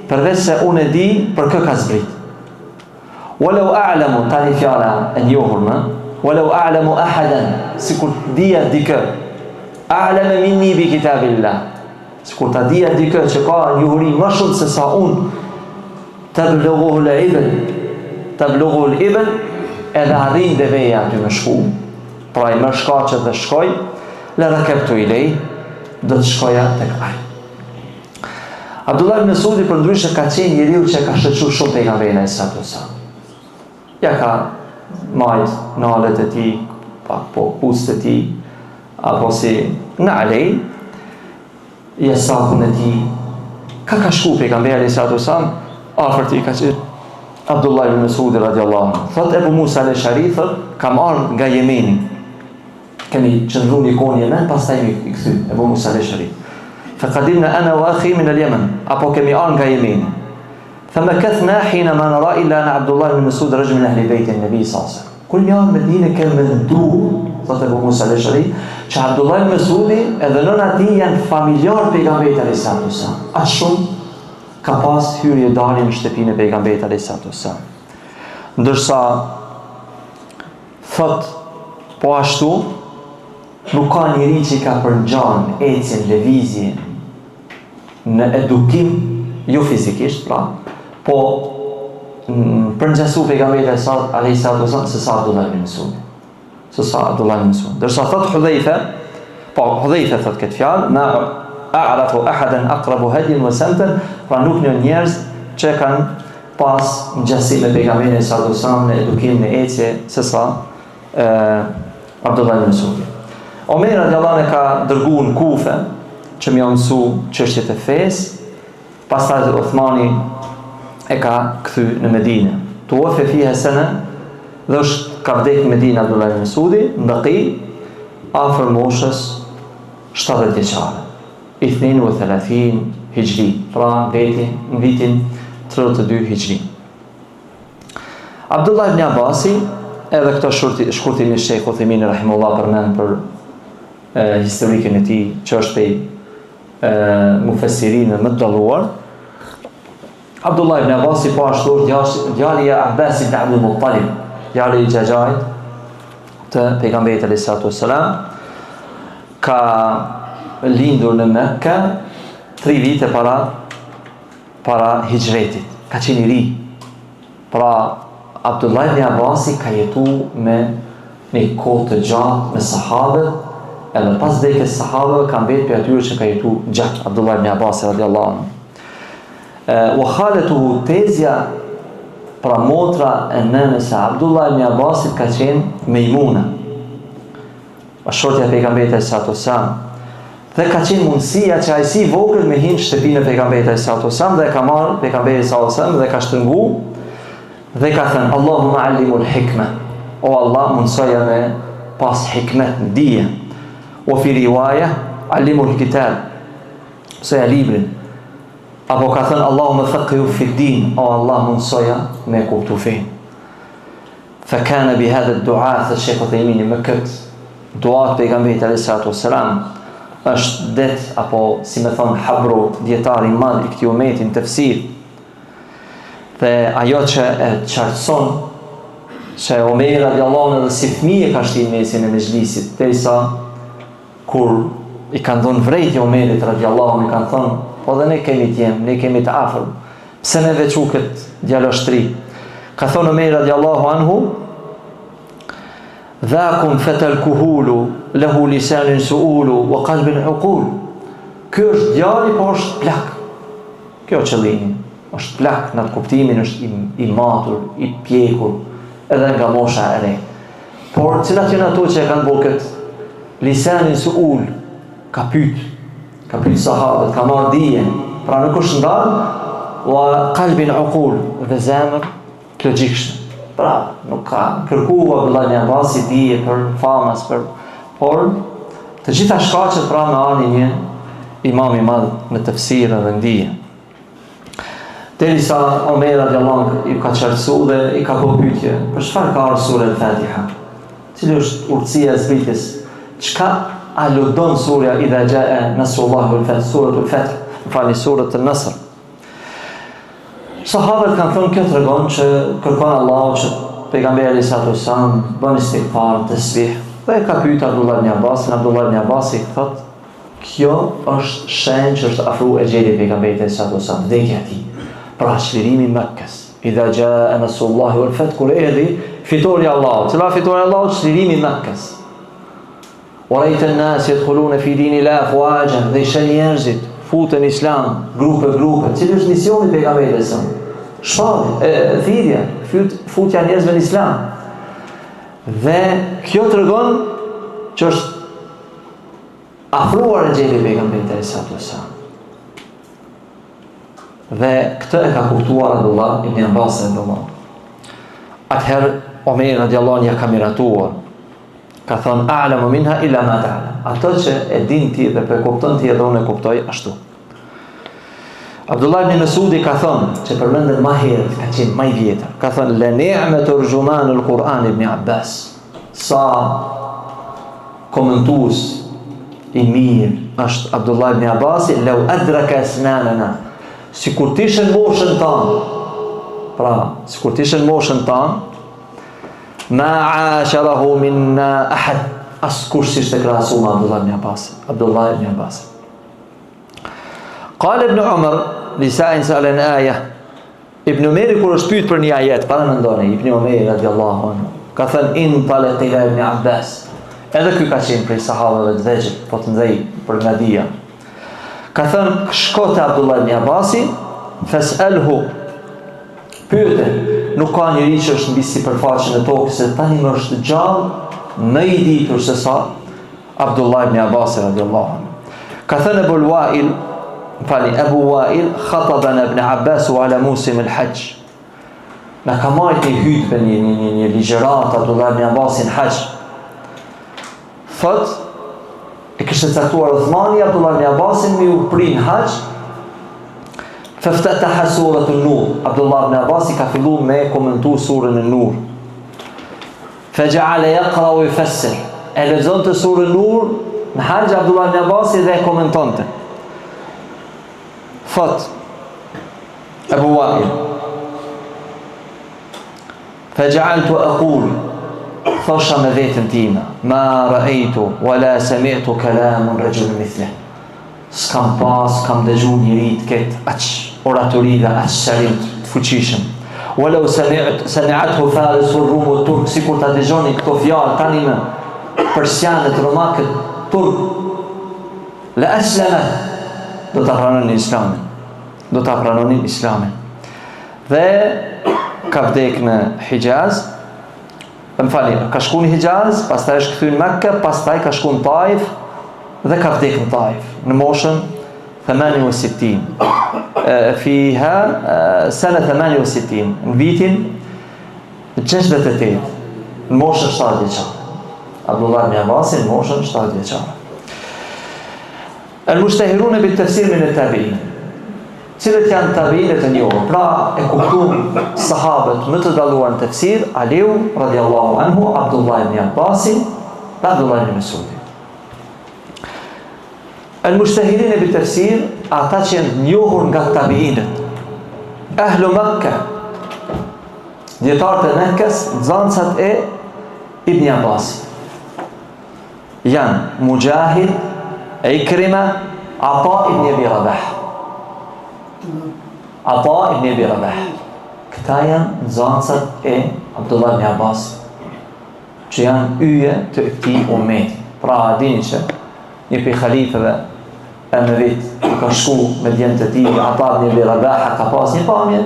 përveç se unë e di për kë ka zbrit walau a'lamu tani fjala e njohurme walau a'lamu ahadan sikur dija dikë a'lama minni bi kitabillah sikur ta dija dikë që ka njohuri më shumë se sa unë tablughu al-ibn edhe arrin deveja aty me shku pra i mërë shkaqet dhe shkoj le rakebtu i lej do të shkoja tek ai. Abdullah ibn Mesudi për ndryshe ka qenë njeriu që ka shoqëruar shumë pejgamberin e Isa. Ja ka majt nalet e tij, po pustet e tij, apo si në alej, jesakun e tij. Ka shku pejgamberi Isa afër tij ka qenë Abdullah ibn Mesudi radiallahu anhu. Thot Ebu Musa al-Ash'ari kam ardhur nga Jemeni. Kemi qëndru një kohë në Yemen, pastaj i kthy Ebu Musa al-Ash'ari. فقدمنا أنا وأخي من اليمن أبو كميان جايمين فمكثنا حينما نرى إلا أن عبد الله بن مسعود رجل من أهل بيت النبي صلى الله عليه وسلم كل يوم مدينة كان مندوب صوت أبو موسى الأشعري ش عبد الله بن مسعود إذا لنا تيان فاميليار بيجامبيت عليه الصلاة والسلام أشون كباس هوري داري مشتبين بيجامبيت عليه الصلاة والسلام ndërsa thot po ashtu nuk ka njeri që ka përngjan ecjen, lëvizjen në edukim, jo fizikisht, pra, po përngjasu pejgamberi alayhi salatu wasallam se sa Abdullah ibn Mesudi. Se sa Abdullah ibn Mesudi. Dërsa thot Hudhaifa, po Hudhaifa thot këtë fjalë, ma a'rafu ahadan aqrabu hadyan wa samtan, pra nuk një njerëz që kanë pas ngjasim me pejgamberin sallallahu alaihi wasallam në edukim, në ecje, se sa Abdullah ibn Mesudi. Omer radiallahu anhu ka dërguar në Kufe që më mësu çështjet e fesë, pastaj Uthmani e ka kthy në Medinë. Tuwafa fiha sana dhe ka vdekur në Medinë Abdullah ibn Mesudi, në Baqi, afër moshës 70 vjeçare. 32 Hijri, pra në vitin 32 Hijri. Abdullah ibn Abbasi, edhe këto shkurtimisht Sheikh Uthaymin rahimahullah përmend për historikën e tij që është pej mufessirinëve më të dalluar. Abdullah ibn Abbasi po ashtu djali i Abbas ibn Abdul Muttalib, djali i xhaxhait të pejgamberit alayhis salatu wassalam, ka lindur në Mekka 3 vite para hijretit. Ka qenë i ri. Pra Abdullah ibn Abbasi ka jetuar me një kohë të gjatë me sahabët. Edhe pas vdekjes së sahabëve ka mbetë për atyre që ka jetuar gjatë Abdullah ibn Abbas radiallahu anhu. Wa khalatuhu tezja pra motra e nënës së Abdullah ibn Abbasit ka qenë Mejmuna. Shortja e pejgamberit sallallahu alaihi wasallam. Dhe ka qenë mundësia që ai si vogël me hinë shtëpinë e pejgamberit sallallahu alaihi wasallam dhe ka marrë pejgamberin sallallahu alaihi wasallam dhe ka shtrëngu dhe ka thënë Allahumma allimul hikma. O Allah mundsoja me pas hikmet dije. O fi riwaya allimul kitab se librin apo ka thënë Allahumma faqihu fi din o Allah mundsoja me kuptu fen fa kana bi hadha ad-du'a fa Sheikh Uthaymin me këtë dua të pejgamberit alayhis salatu wassalam është det apo si më thon habru dietari i madh i këtij umeti në tefsir dhe ajo që e qartëson se Omer radiallahu anhu si fëmijë ka shtinë mesin e mezhlisit derisa kur i kanë dhënë vrejtje Omerit radiallahu anhu, i kanë thënë, po dhe ne kemi t'jem, ne kemi të afër, pse me veçu këtë djaloshtri? Ka thënë Omer radiallahu anhu, Dhakun fetel kuhulu, lehu lisanin suulu, wa qalbin uqul. Kjo është djali, po është plak. Kjo qëllimi. Është plak në atë kuptimin, është i matur, i pjekur, edhe nga mosha e re. Por cilat janë ato që e kanë bërë këtë lisanin suul, ka pyet sahabët, ka marrë dije, pra nuk është ndarë, wa qalbin uqul, dhe zemër logjikshme. Pra, nuk ka kërkuar Abdullah ibn Abbasi dije për famas, por të gjitha shkaqet pra me anë një imam i madh në tefsir dhe ndije. Derisa Omer radiallahu anhu i ka çarsu dhe i ka bërë pyetje, për çfarë ka ardhur sura Al-Fatiha? Cili është urtësia e zbritjes? Çka aludon surja idha jaa nasrullahi wal fath, suratul Fath, surat An-Nasr? Sahabët kanë thënë kjo tregon që kërkon Allahu që pejgamberi sallallahu alaihi wasallam bën istighfar, tasbih. Dhe ka pyetur Abdullah ibn Abbas, thotë, kjo është shenjë që është afruar e gjeli pejgamberit sallallahu alaihi wasallam, vdekja e tij. Pra çlirimi i Mekkës. Idha jaa nasrullahi wal fath, kur erdhi fitori Allahu. Cila fitori Allahu? Çlirimi i Mekkës. Wa ra'aita an-nas yadkhuluna fi dinillahi afwajan, dhe ishin njerëzit futen islam, grupe. Cili është misioni pejgamberit sa? Shpallje, thirrja, futja njerëzve në islam. Dhe kjo tregon që është afruar e gjeli pejgamberit sallallahu alaihi wasallam. Dhe këtë e ka kuptuar Abdullah ibn Abbas radhiyallahu. Atëherë Omer radiallahu anhu ja ka miratuar. Ka thënë, a'lamu minha illa ma ta'lam. Ato që e din ti dhe për kupton ti edhe unë e kuptoj ashtu. Abdullah ibn Mas'udi ka thënë, që përmendet më herët, ka qenë më i vjetër. Ka thënë, la ni'ma turjuman al-Quran ibn Abbas. Sa komentues i mirë është Abdullah ibn Abbasi, law adraka asnanana. Sikur t'ishen moshën tanë. Pra, sikur t'ishen moshën tanë, ma asharahu minna ahad, askush si ishte krahasu me Abdullah ibn Abbas. Qal ibn Umar li sa'in sa'alan aya. Ibn Umar kur është pyet për një ajet, para mendoni, Ibn Umar radhiyallahu anhu, ka thënë in talat ila ibn Abbas. Edhe ky ka qenë prej sahabëve të vegjël, po të ndej për ngadia. Ka thënë, shko te Abdullah ibn Abbasi, fas'alhu, pyete, nuk ka njëri që është mbi sipërfaqen e tokës, se tani më është gjallë, më i ditur se sa Abdullah ibn Abbas radhiyallahu anhu. Ka thënë Abu Wa'il khatabana ibn Abbas ala musim al-hajj. Na ka marrë një hutbë, një ligjërat Abdullah ibn Abbasin hajj. Thot, e kishte caktuar Uthmani Abdullah ibn Abbasin me u prin hajj. Faftataha surat an-Nur. Abdullah ibn Abbas ka filluar me komentu surën an-Nur. Faja'ala yaqra wa yufassir. E lexonte surën an-Nur në hajj Abdullah ibn Abbas dhe komentonte. Thot Abu Wa'il, faja'altu aqul, thosha me vetën time, ma ra'aytu wala sami'tu kalamun rajul mithle. S'kam dëgju njëri të ketë aq oratori dhe aq shërim të fuqishëm. Walau sami'athu faris wa rum wa turk, sikur ta dëgjoni këto fjalë tani me persianët, romakët, turk, la aslamat, do ta pranonin islamin. Dhe ka vdek në Hijaz, ka shku në Hijaz, pastaj është kthy në Mekkë, pastaj ka shku në Taif dhe ka vdek në Taif në moshën 68. Fiha sana 68, në vitin 68, në moshën 7 vjeçare. Abdullah ibn Abbas në moshën 7 vjeçare. Al-mushtahirun bil tafsir min at-tabi'in. Cilët janë tabiinët e njohur, pra e kuptuan sahabët më të dalluar në tafsir, Aliu radhiyallahu anhu, Abdullah ibn Abbasi, Abdullah ibn Mas'udi. Al-mushtahirin bil tafsir, ata që janë njohur nga tabiinët. Ahlu Makkah, dietarët e Mekkës, nxënësat e Ibn Abbas. Janë Mujahid, Ikrima, Ata ibn Abi Rabah. Këta janë nxënësat e Abdullah ibn Abbas. që janë yje të këtij ummeti. Pra dini që një prej halifëve emrit ka shku me djemtë të tij, Ata ibn Abi Rabaha, ka pas një pamje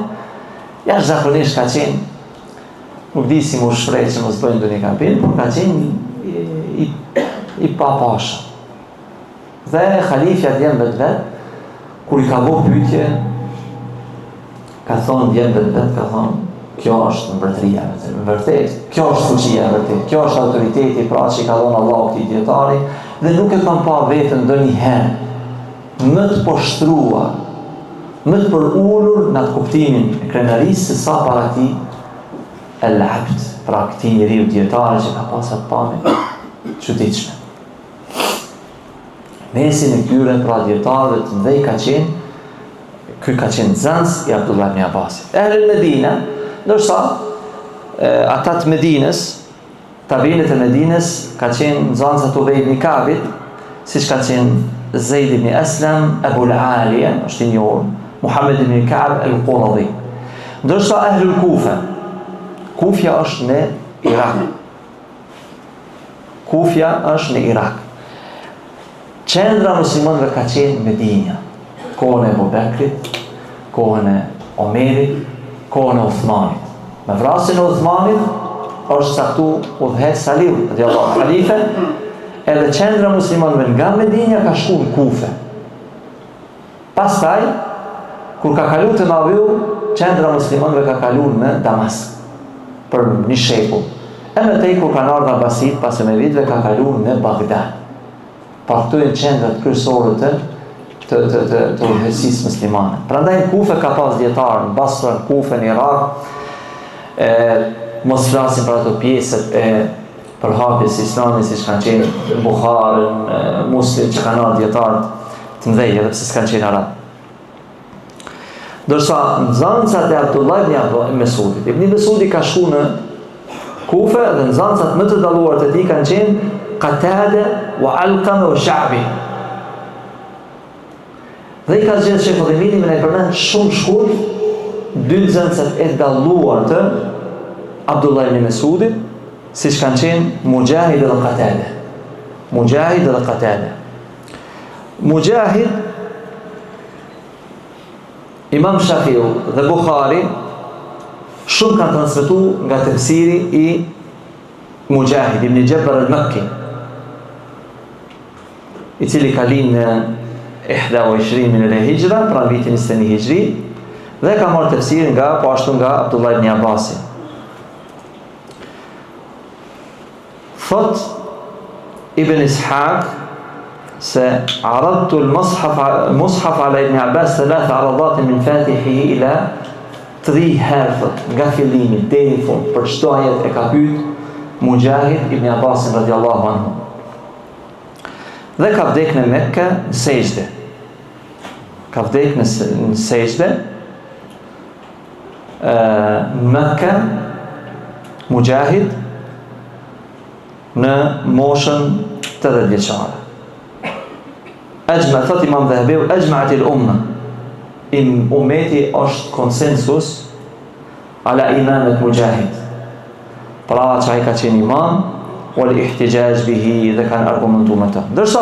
jashtëzakonisht, ka qenë, nuk di si më shpreh që mos bëjnë ndonjë gabim, por ka qenë i papashëm. Dhe halifja djembët vet, kur i ka bërë pyetje, ka thonë djembët vet, ka thonë, kjo është mbretëria, vërtet, kjo është fuqia vërtet, kjo është autoriteti pra që i ka dhënë Allahu këtij dietari, dhe nuk e kam pa veten ndonjëherë më të poshtruar, më të përulur në atë kuptimin e krenarisë se sa para këtij el-abd, pra këtij njeriu dietar që ka pasur atë pamje çuditshme. Mesin e këtyre pra dietarëve të mëdhej ka qenë, ky ka qenë nxënës i Abdullah ibn Abbasit. Ehlul Medina, ndërsa ata të Medinës, tabinët e Medinës, ka qenë nxënësat Ubej ibn Kabit, siç ka qenë Zeid ibn Aslam, Abu al-Aliya, është i njohur, Muhammed ibn Ka'b al-Quradhi. Ndërsa Ehlul Kufa, Kufja është në Irak. Kufja është në Irak. Qendra muslimanëve ka qenë Medina, kohën e Abu Bekrit, kohën e Omerit, kohën e Uthmanit. Me vrasjen e Uthmanit është caktu udhëhec Aliu, radiallahu halife, edhe qendra muslimanëve nga Medina ka shku në Kufe. Pastaj, kur ka kalu të Naviu, qendra muslimanëve ka kalu në Damask për një shekull. E me tej kur kanë ardhur Abbasit, pas e me viteve ka kalu në Bagdad. Pa këto e qendrat kryesore të udhëheqësisë muslimane. Prandaj në Kufe ka pas dietarë, në Basra, në Kufe, në Irak, mos flasim për ato pjesët e përhapjes së Islamit, siç kanë qenë në Bukhari, në Muslim, që kanë ardhur dietarë të mëdhenj, edhe pse s'kanë qenë arab. Dorsa nxënësat e Abdullah ibn Mesudit, Ibn Mesudi ka shku në Kufe dhe nxënësat më të dalluar të tij kanë qenë Qatada wa Alqama wa Sha'bi. Dhe i ka zgjedhur Sheikhul Uthaymeen me një përmend shumë shkurt dy nxënësat e dalluar të Abdullah ibn Mesudit, siç kanë qenë Mujahid dhe Qatada. Mujahid dhe Qatada. Mujahid, Imam Shafiu dhe Bukhari shumë kanë transmetuar nga tefsiri i Mujahid ibn Jabr al-Makki, i cili ka linë në 21 min e Hijra, pra vitin 21 Hijri, dhe ka marrë tefsir nga, po ashtu nga Abdullah ibn Abbasi. Thot Ibn Ishaq se aradtu al-mushaf ala Ibn Abbas 3 aradat min fatihihi ila 3 herë nga fillimi deri në fund, për çdo ajet e ka pyet Mujahid ibn Abbas radiallahu anhu. Dhe ka vdek në Mekke në sejdë. Ka vdek në sejdë në Mekke Mujahid në moshën 80 vjeçare. Ajma, thot Imam Dhahabiu, ajma'at al-umma, ummeti është konsensus ala imamet Mujahid, pra që ai ka qenë imam, wal ihtijaj bihi, dhe kanë argumentu me të. Ndërsa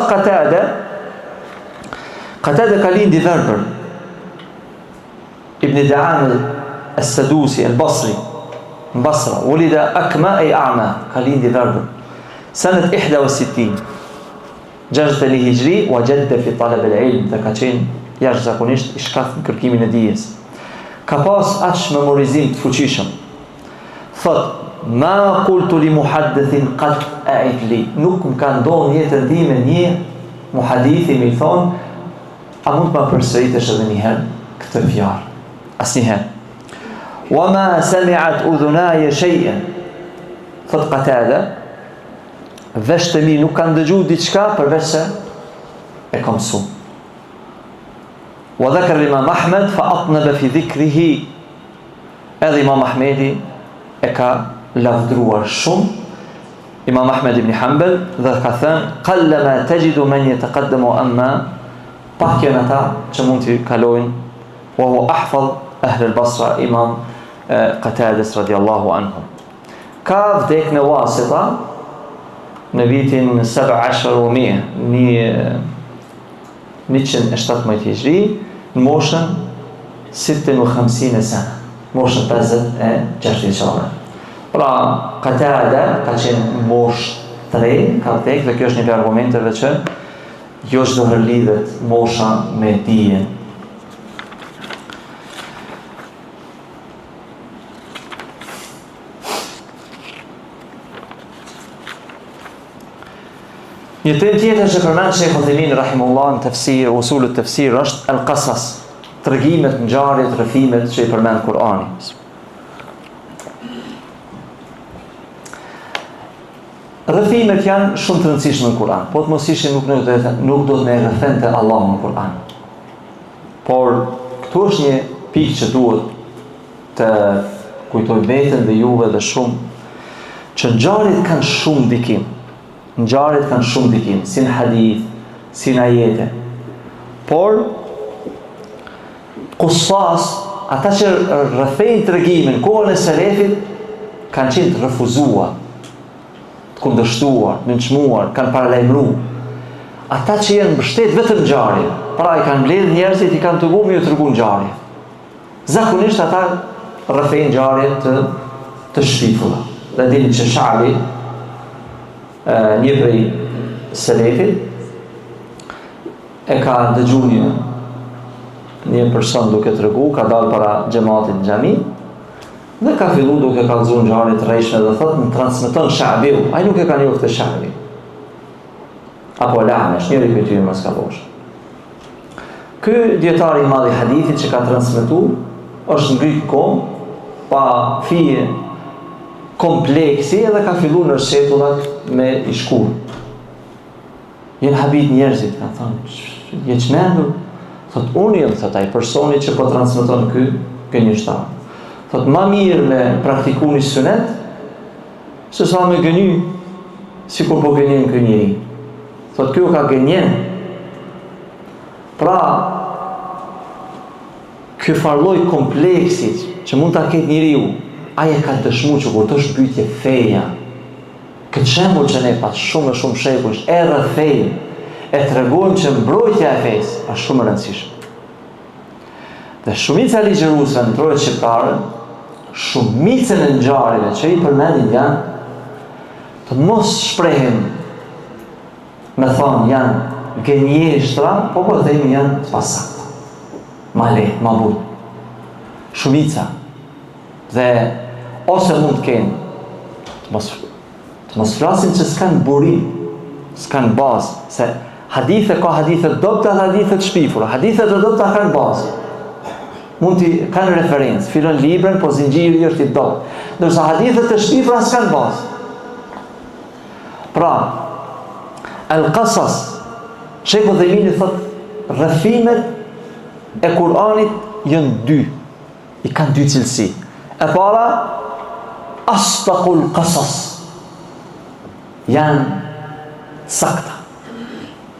Qatada ka lindi verbër, Ibn Da'am al-Sadusi al-Basri, në Basra, ulida akma e a'ma, ka lindi verbër, sanët 61 Hijri, wa jadda fi talab al-ilm, dhe ka qenë jashtëzakonisht i shkath në kërkimin e dijes. Ka pas aq memorizim të fuqishëm. Thot, ma qultu li muhaddithin qat a'id li, nuk më ka ndonë jetën time një muhadithi me i thonë, a mund të më përsëritesh edhe një herë këtë fjalë? Asnjëherë. Wa ma sami'at udhunaja shay'an, thot Qatada, vesht e mi nuk kanë dëgju diçka përveç se e kam mësu. Wa dhakar Imam Ahmed fa atnaba fi dhikrihi, edhe Imam Ahmedi e ka lavdruar shumë Imam Ahmed ibn Hanbal dhe ka thënë qallama tajidu man yataqaddamu, amma pakjen ata që mund të kalojnë, wa huwa ahfadh ahl al-Basra, Imam Qatades radiallahu anhu. Ka vdek në Wasita në vitin 1700, 117 hijri, në moshën 56 sene, moshën 56 vjeçare. Pra, Qatada ka qenë moshë 3, ka tek, dhe kjo është një për argumenteve që jo çdo herë lidhet mosha me dijen. Një temë tjetër që përmend Sheikh Uthaymeen rahimullah në tafsir, usulut tafsir është al-qasas, tregimet, ngjarjet, rrethimet që i përmend Kur'ani. Rrethimet janë shumë të rëndësishme në Kur'an, po të mos ishin nuk do të me rrethente Allahu në Kur'an. Por këtu është një pikë që duhet të kujtoj veten dhe juve dhe shumë, që ngjarjet kanë shumë ndikim. Ngjarjet kanë shumë ndikim, si në hadith, si në ajete. Por qusas, ata që rrethejnë tregimin kohën e selefit, kanë qenë të refuzuar, të kundërshtuar, nënçmuar, kanë paralajmëruar. Ata që janë mbështet vetëm ngjarje, pra i kanë mbledh njerëzit, i kanë treguar, ju treguar ngjarje. Zakonisht ata rrethejnë ngjarje të shpifura. Dhe dini që Sha'bi, një prej selefit, e ka dëgjuar një person duke tregu, ka dalë para xhamatit në xhami, dhe ka fillu duke kallëzuar ngjarje të rrejshme dhe thotë më transmeton Sha'biu, ai nuk e ka njohur këtë Sha'bi. Apo Lamesh, njëri prej tyre mos ka bosh. Ky dietar i madh i hadithit që ka transmetuar është ngrit kom pa fije kompleksi edhe ka fillu në shetullat me i shkur. Jenë habit njerëzit, kanë thonë, je çmendur? Thot, unë jem, thot, ai personi që po transmeton ky njështar. Thot, ma mirë me praktiku një sunet, se sa me gëny, si kur po gënjen ky njeri. Thot, kjo ka gënjen. Pra, ky farloj kompleksit që mund ta ketë njeriu, aje ka dëshmu që kur të është pyetje feja, këtë shembull që ne pas shumë shekuj, e rrethejmë, e tregojmë që mbrojtja e fesë është shumë e rëndësishme. Dhe shumica e ligjëruesve në trojet shqiptare, shumicën e ngjarjeve që i përmendin janë të mos shprehen, me thonë janë gënjeshtra, po themi janë të pasakta. Ma lehtë, ma butë. Shumica. Dhe ose mund të kenë të mos flasin që s'kanë burim, s'kanë bazë, se hadithe ka hadithe dobta dhe hadithe të shpifura. Hadithet e dobta kanë bazë, mund t'i kanë referencë, fillon librin, po zinxhiri është i dopt, ndërsa hadithet e shpifura s'kanë bazë. Pra, al-qasas, Sheikh Uthaymeen thotë, rrethimet e Kur'anit janë dy, i kanë dy cilësi. E para, asdaqul qasas, janë sakta,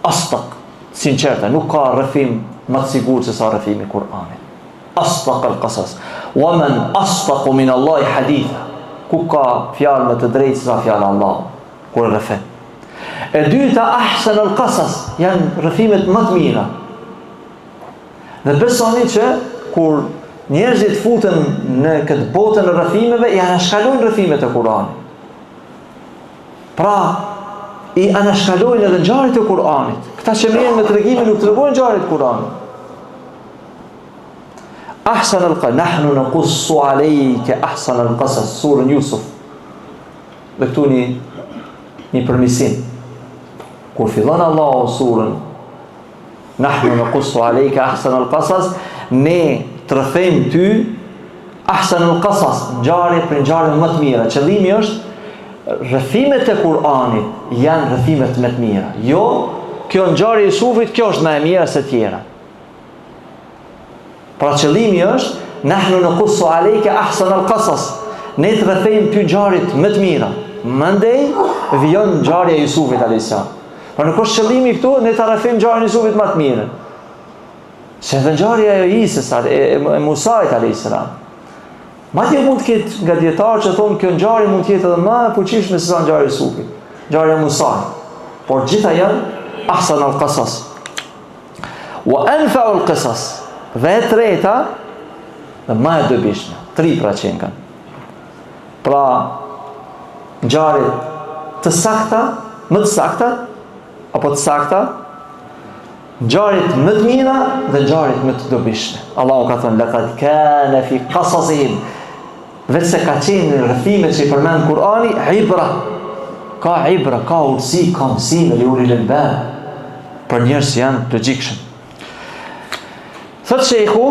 asdaq, sinqerta, nuk ka rrethim më të sigurt se sa rrethimi i Kur'anit. Asdaqul qasas, wa man asdaqu min Allahi haditha, ku ka fjalë më të drejtë se sa fjala Allah, kur rrethet. E dyta, ahsanul qasas, janë rrethimet më të mira. Dhe besoni që kur njerëzit futen në këtë botën e rrethimeve, i anashkalojnë rrethimet e Kur'anit. Pra, i anashkalojnë edhe ngjarjet e Kur'anit. Këta që merren me tregimin nuk tregojnë ngjarjet e Kur'anit. Ahsan al-qasas, nahnu naqussu alayka ahsan al-qasas, surën Yusuf. Dhe këtu një përmirësim. Kur fillon Allahu surën nahnu naqussu alayka ahsan al-qasas, ne të rrethejmë ty ahsanul qasas, ngjarje për ngjarje më të mira. Qëllimi është rrethimet e Kur'anit janë rrethimet më të mira. Jo, kjo ngjarje e Yusufit, kjo është më e mira se tjera. Pra qëllimi është nahnu naqussu alayka ahsanul qasas, ne të rrethejmë ty ngjarjet më të mira. Mandej vjen ngjarja e Yusufit alayhis salam. Pra nuk është qëllimi këtu ne ta rrethejmë ngjarjen e Yusufit më të mirë. Se dhe ngjarja e Isës, e Musait alayhis salam. Madje mund të ketë nga dietarë që thonë kjo ngjarje mund të jetë edhe më e fuqishme se sa ngjarja e Yusufit. ngjarja e Musa. Por gjitha janë ahsan al-qasas. Wa anfa'u al-qasas. Dhe e treta, dhe më e dobishme, 3% kanë. Pra, ngjarjet të sakta, më të sakta, apo të sakta, ngjarjet më të mira dhe ngjarjet më të dobishme. Allahu ka thënë laqad kana fi qasasihim, vetë se ka qenë në rrëfimet që i përmend Kurani, ibra, ka urtësi, ka mësime li ulil albab, për njerëz që janë logjikshëm. Thot shejhu,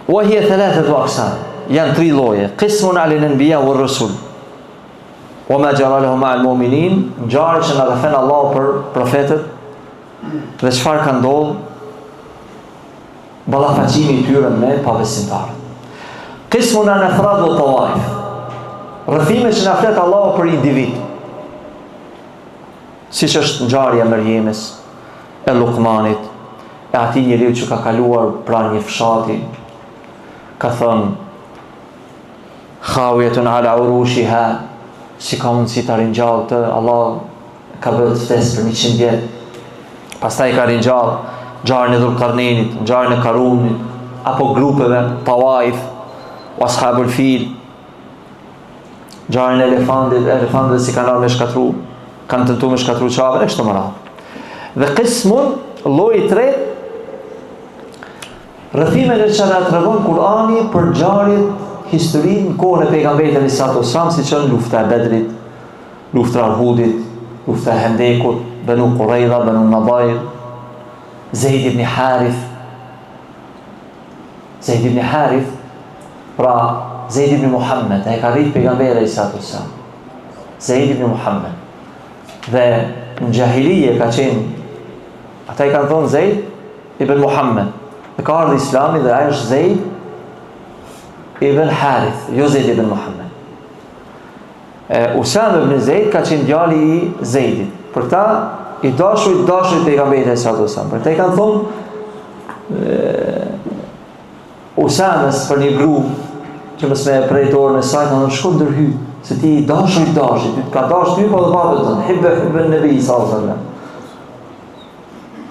wa hiya thalathatu aqsam, janë 3 lloje, qismun ala al-anbiya wa ar-rusul. Wa ma jara lahum ma'al mu'minin, ngjarje që na ka thënë Allahu për profetët dhe çfarë ka ndodhur, ballafaqimi i tyre me pabesimtarët. Qismun an afrad wa tawaif, rrëfime që na flet Allahu për individ, siç është ngjarja e Mërjemës, e Lukmanit, e atij njeriu që ka kaluar pranë një fshati, ka thënë khawiyatun ala urushiha, si ka mundësi ta ringjallë të, Allah ka bërë të ftesë për 100 vjet. Pastaj ka ringjallë ngjarjen e Dhulqarnenit, ngjarjen e Karunit, apo grupeve Tawaif, Ashabul Fil, ngjarjen e elefantëve si kanë ardhur me shkatru, kanë tentuar me shkatru çavën e kështu me radhë. Dhe qismun, lloji i tretë, rrëfimet që na tregon Kurani për ngjarjet, historinë në kohën e pejgamberit sallallahu alaihi wasallam, siç janë lufta e Bedrit, lufta e Uhudit, lufta e Hendekut, Banu Qurayza, Banu Nadir, Zeid ibn Harith. Zeid ibn Harith, pra Zeid ibn Muhammad, ai ka rrit pejgamberin sallallahu alaihi wasallam. Zeid ibn Muhammad. Dhe në gjahilije ka qenë, ata i kanë thonë Zeid ibn Muhammad. Dhe ka ardhur Islami dhe ai është Zeid ibn Harith, jo Zeid ibn Muhammad. Usama ibn Zeid ka qenë djali i Zeidit. Për ta i dashurit pejgamberit sallallahu alaihi wasallam. Për ta i kanë thonë Usamës për një gru që mos me prej dorën e saj, kanë shku ndërhy, se ti i dashurit, ti ka dash ty po dhe babët tonë, hibbe Nebi sallallahu alaihi wasallam.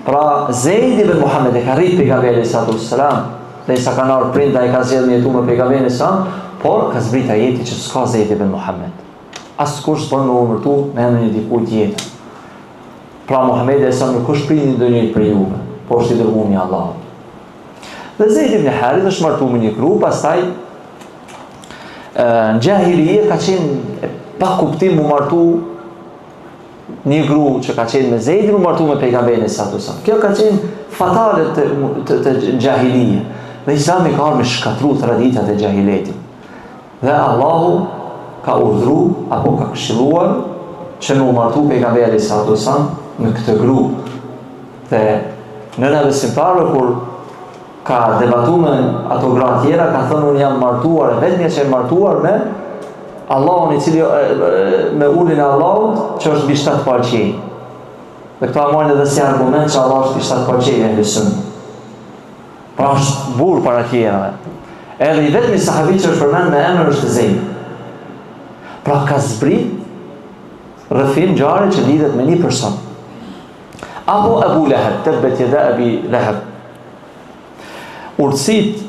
Pra Zeid ibn Muhammad e ka rrit pejgamberin sallallahu alaihi wasallam, dhe sa kanë ardhur prinda i ka zgjedhur me jetu me pejgamberin sa, por ka zbrit ajeti që s'ka Zeid ibn Muhammad. Askush s'bën me umërtu me emrin e dikujt tjetër. Pra Muhamedi sa nuk është prindi ndonjëri prej juve, por është i dërguar i Allahut. Dhe Zeid ibn Harith është martuar me një grup, pastaj në gjahilije ka qenë pa kuptim mu martu një gru që ka qenë me Zeidin, mu martu me pejgamberin sallallahu alaihi wasallam. Kjo ka qenë fatale të gjahilije. Dhe Islami ka ardhur me shkatru traditat e gjahiletit. Dhe Allahu ka urdhru apo ka këshilluar që mu martu pejgamberin sallallahu alaihi wasallam në këtë grup. Dhe nëna besimtarëve kur ka debatu me ato gra tjera, ka thënë unë jam martuar, vetëm që jam martuar me Allahun i cili me ulin e Allahut që është mbi 7 parçe. Dhe këto marrin edhe si argument që Allah është mbi 7 parçe e besim. Pra është burr para tjerave. Edhe i vetmi sahabi që është përmend me emër është Zeid. Pra ka zbrit rrëfim ngjarje që lidhet me një person. Apo Abu Lahab, tabbat yada Abi Lahab. Urtësit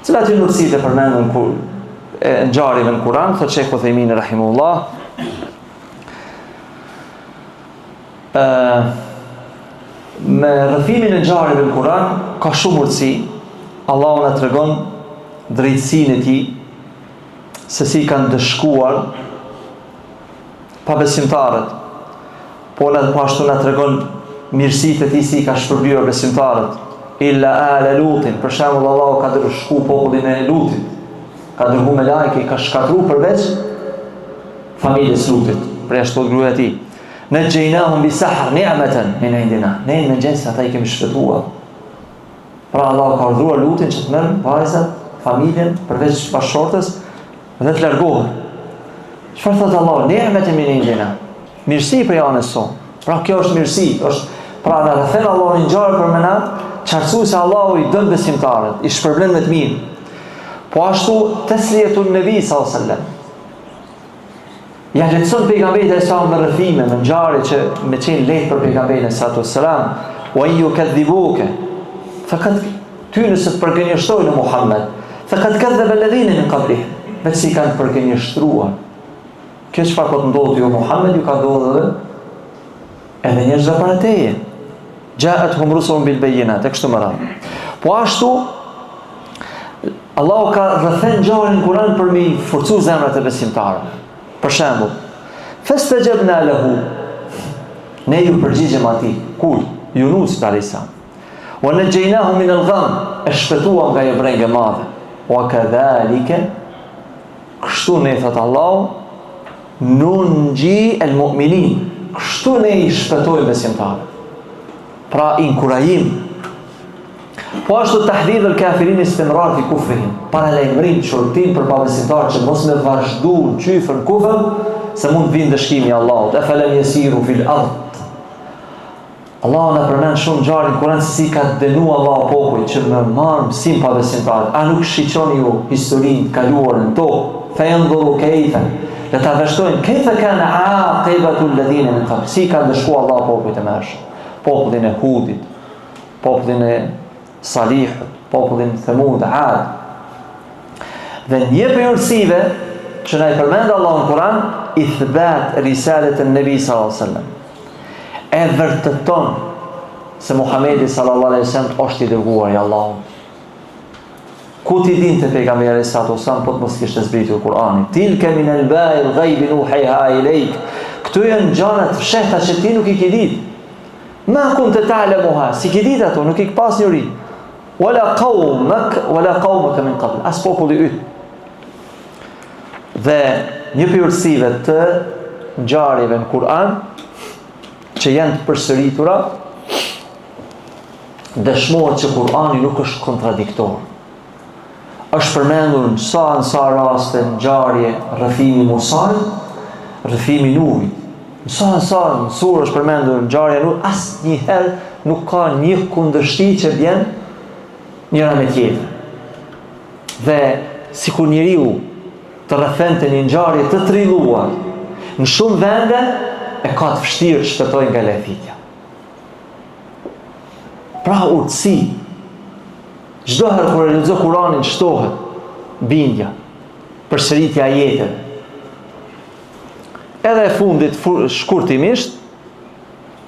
cilat janë urtësitë e përmendur në ngjarjeve në Kur'an, thotë Sheikh Uthaymin rahimahullah. Me rrëfimin e ngjarjeve në Kur'an ka shumë urtësi. Allahu na tregon drejtësinë e tij, se si kanë dëshkuar pabesimtarët. Po na ashtu na tregon mirësitë e tij si ka shpërbyer besimtarët. Illa ala Lutin, për shembull Allahu ka dërshku popullin e Lutit, ka dërguar me lajke, ka shkatruar përveç familjes Lutit, për ashtu gruaja e tij. Ne gjejnahum bi sahr ni'matan min indina. Ne në gjendje ata i kemi shpëtuar. Pra Allahu ka urdhëruar Lutin që të merr vajzat, familjen përveç bashkëshortës dhe të largohet. Çfarë thotë Allahu? Ni'matan min indina. Mirësi për anës son. Pra kjo është mirësi, është pra na thënë Allahu ngjarë për mëna, qartësu se Allahu i dën besimtarët, i shpërblen me të mirë. Po ashtu teslietun Nebi sallallahu alaihi wasallam. Ja letëson pejgamberit e sa me rrëfime, me ngjarje që me qenë lehtë për pejgamberin sallallahu alaihi wasallam, wa yukadhibuka. Faqad ty nëse të përgënjeshtrojnë Muhammed, faqad kadhaba alladhina min qablihim. Vetë si kanë përgënjeshtruar. Kjo çfarë po të ndodhë jo Muhammed, ju ka ndodhur edhe njerëzve para teje. Ja'atuhum rusulun bil bayyinat, e kështu me radhë. Po ashtu Allahu ka rrëfen ngjarjen Kur'an për mi forcu zemrat e besimtarëve. Për shembull, fastajabna lahu, ne ju përgjigjëm atij, kur Yunus alayhis salam. Wa najaynahu min al-gham, e shpëtuam nga ajo brengë e madhe. Wa kadhalika, kështu ne thot Allahu, nunji al-mu'minin, kështu ne i shpëtojmë besimtarët. Pra inkurajim. Po ashtu tahdhir al-kafirin istimrar fi kufrihim, para lajmërim, shurtim për besimtarët që mos me vazhdu në qyfën kufër, se mund vinë dëshkimi Allahut. Afalam yasiru fil ard. Allahu na përmend shumë ngjarje Kur'an se si ka dënuar Allahu popujt që më marr mësim pa besimtarët. A nuk shiqoni ju historinë kaluar në tokë? Fa yanzuru kayfa. Le ta vazhdojnë kayfa kana aqibatu alladhina min qabl. Si ka dëshkuar Allahu popujt e mëhershëm. Popullin e Hudit, popullin e Salihut, popullin Thamud, Ad. Dhe një për urësive që na i përmendë Allah në Kur'an, ithbat risalet e Nebi sallallahu alaihi wasallam. E vërteton se Muhamedi sallallahu alaihi wasallam është i dërguar i Allahut. Ku ti dinte pejgamberi sallallahu alaihi wasallam po të mos kishte zbritur Kur'ani. Tilka min al-ba'i al-ghayb nuhiha ilayk. Këto janë gjëra të fshehta që ti nuk i ke ditë. Ma kunta ta'lamuha, si ke ditë ato, nuk i ke pas njëri. Wala qaumaka min qabl, as populli yt. Dhe një përgjithësive të ngjarjeve në Kur'an që janë të përsëritura dëshmohet që Kur'ani nuk është kontradiktor. Është përmendur në sa raste ngjarje rrëfimi Musait, rrëfimi Nuhit. Në surë është përmendur ngjarja Nuhit, asnjëherë nuk ka një kundërshti që vjen njëra me tjetër. Dhe sikur njeriu të rrëfente një ngjarje të trilluar, në shumë vende e ka të vështirë të shpëtojë nga lehthitja. Pra urtësi. Çdo herë kur e lexo Kur'anin shtohet bindja, përsëritja e ajeteve. Edhe e fundit shkurtimisht,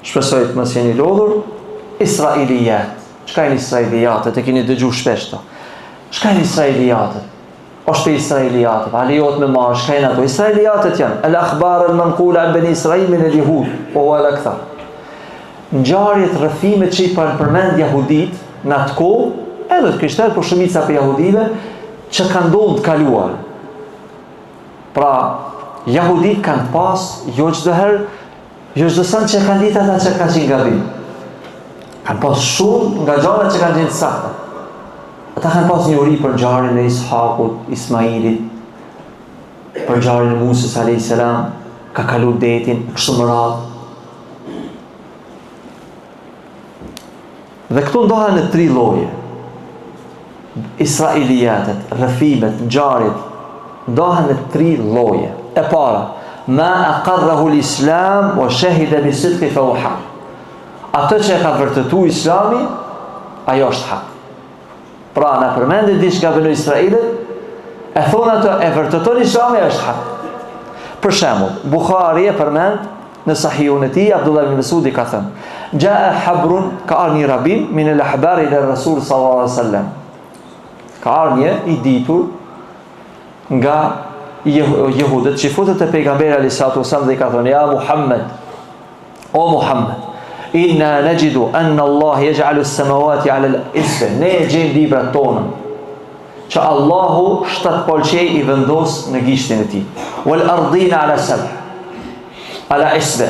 shpresoj të mos jeni lodhur, Israiliyat. Çka janë Israiliyatet? E keni dëgjuar shpesh to. Çka janë Israiliyatet? Është Israiliyatet, a lejohet me marrë? Çka janë ato? Israiliyatet janë al-akhbar al-manqula an bani Israil min al-yahud, wa huwa al-akthar. Ngjarjet, rrëfimet që i përmend jahudit në atë kohë, edhe të krishterët, por shumica për jahudive që kanë ndodhur të kaluar. Pra, jahudit kanë pas, jo çdo herë, jo çdo sen që kanë ditë ata që kanë qenë gabim. Kanë pas shumë nga gjërat që kanë qenë sakta. Ata kanë pas një uri për ngjarjen e Ishakut, Ismailit, për ngjarjen e Musës alayhis salam, ka kalu detin, kështu më radhë. Dhe këtu ndohen në 3 lloje. Israiliyatet, rrëfimet, ngjarjet, ndohen në 3 lloje. E para, ma aqarrahu l-islam wa shahida bi sidqi fa huwa haq. Ato që e ka vërtetuar Islami, ajo është hak. Pra, na përmendet diçka bënë Israilit, e thonë ato e vërteton Islami, është hak. Për shembull, Buhari e përmend në Sahihun e tij, Abdullah ibn Mas'udi ka thënë: "Jaa habrun", ka ardhur një rabin min al-ahbar ila Rasul sallallahu alaihi wasallam. Ka ardhur një i ditur nga jehudët që futët e pejgamberi alayhis salam dhe i ka thënë: "Ja Muhammed, o Muhammed, inna najidu anna Allah yaj'alu as-samawati 'ala al-isfel." Ne e gjejmë librat tonë që Allahu 7 polqej i vendos në gishtin e tij. Wal ardina 'ala sab', ala isbe.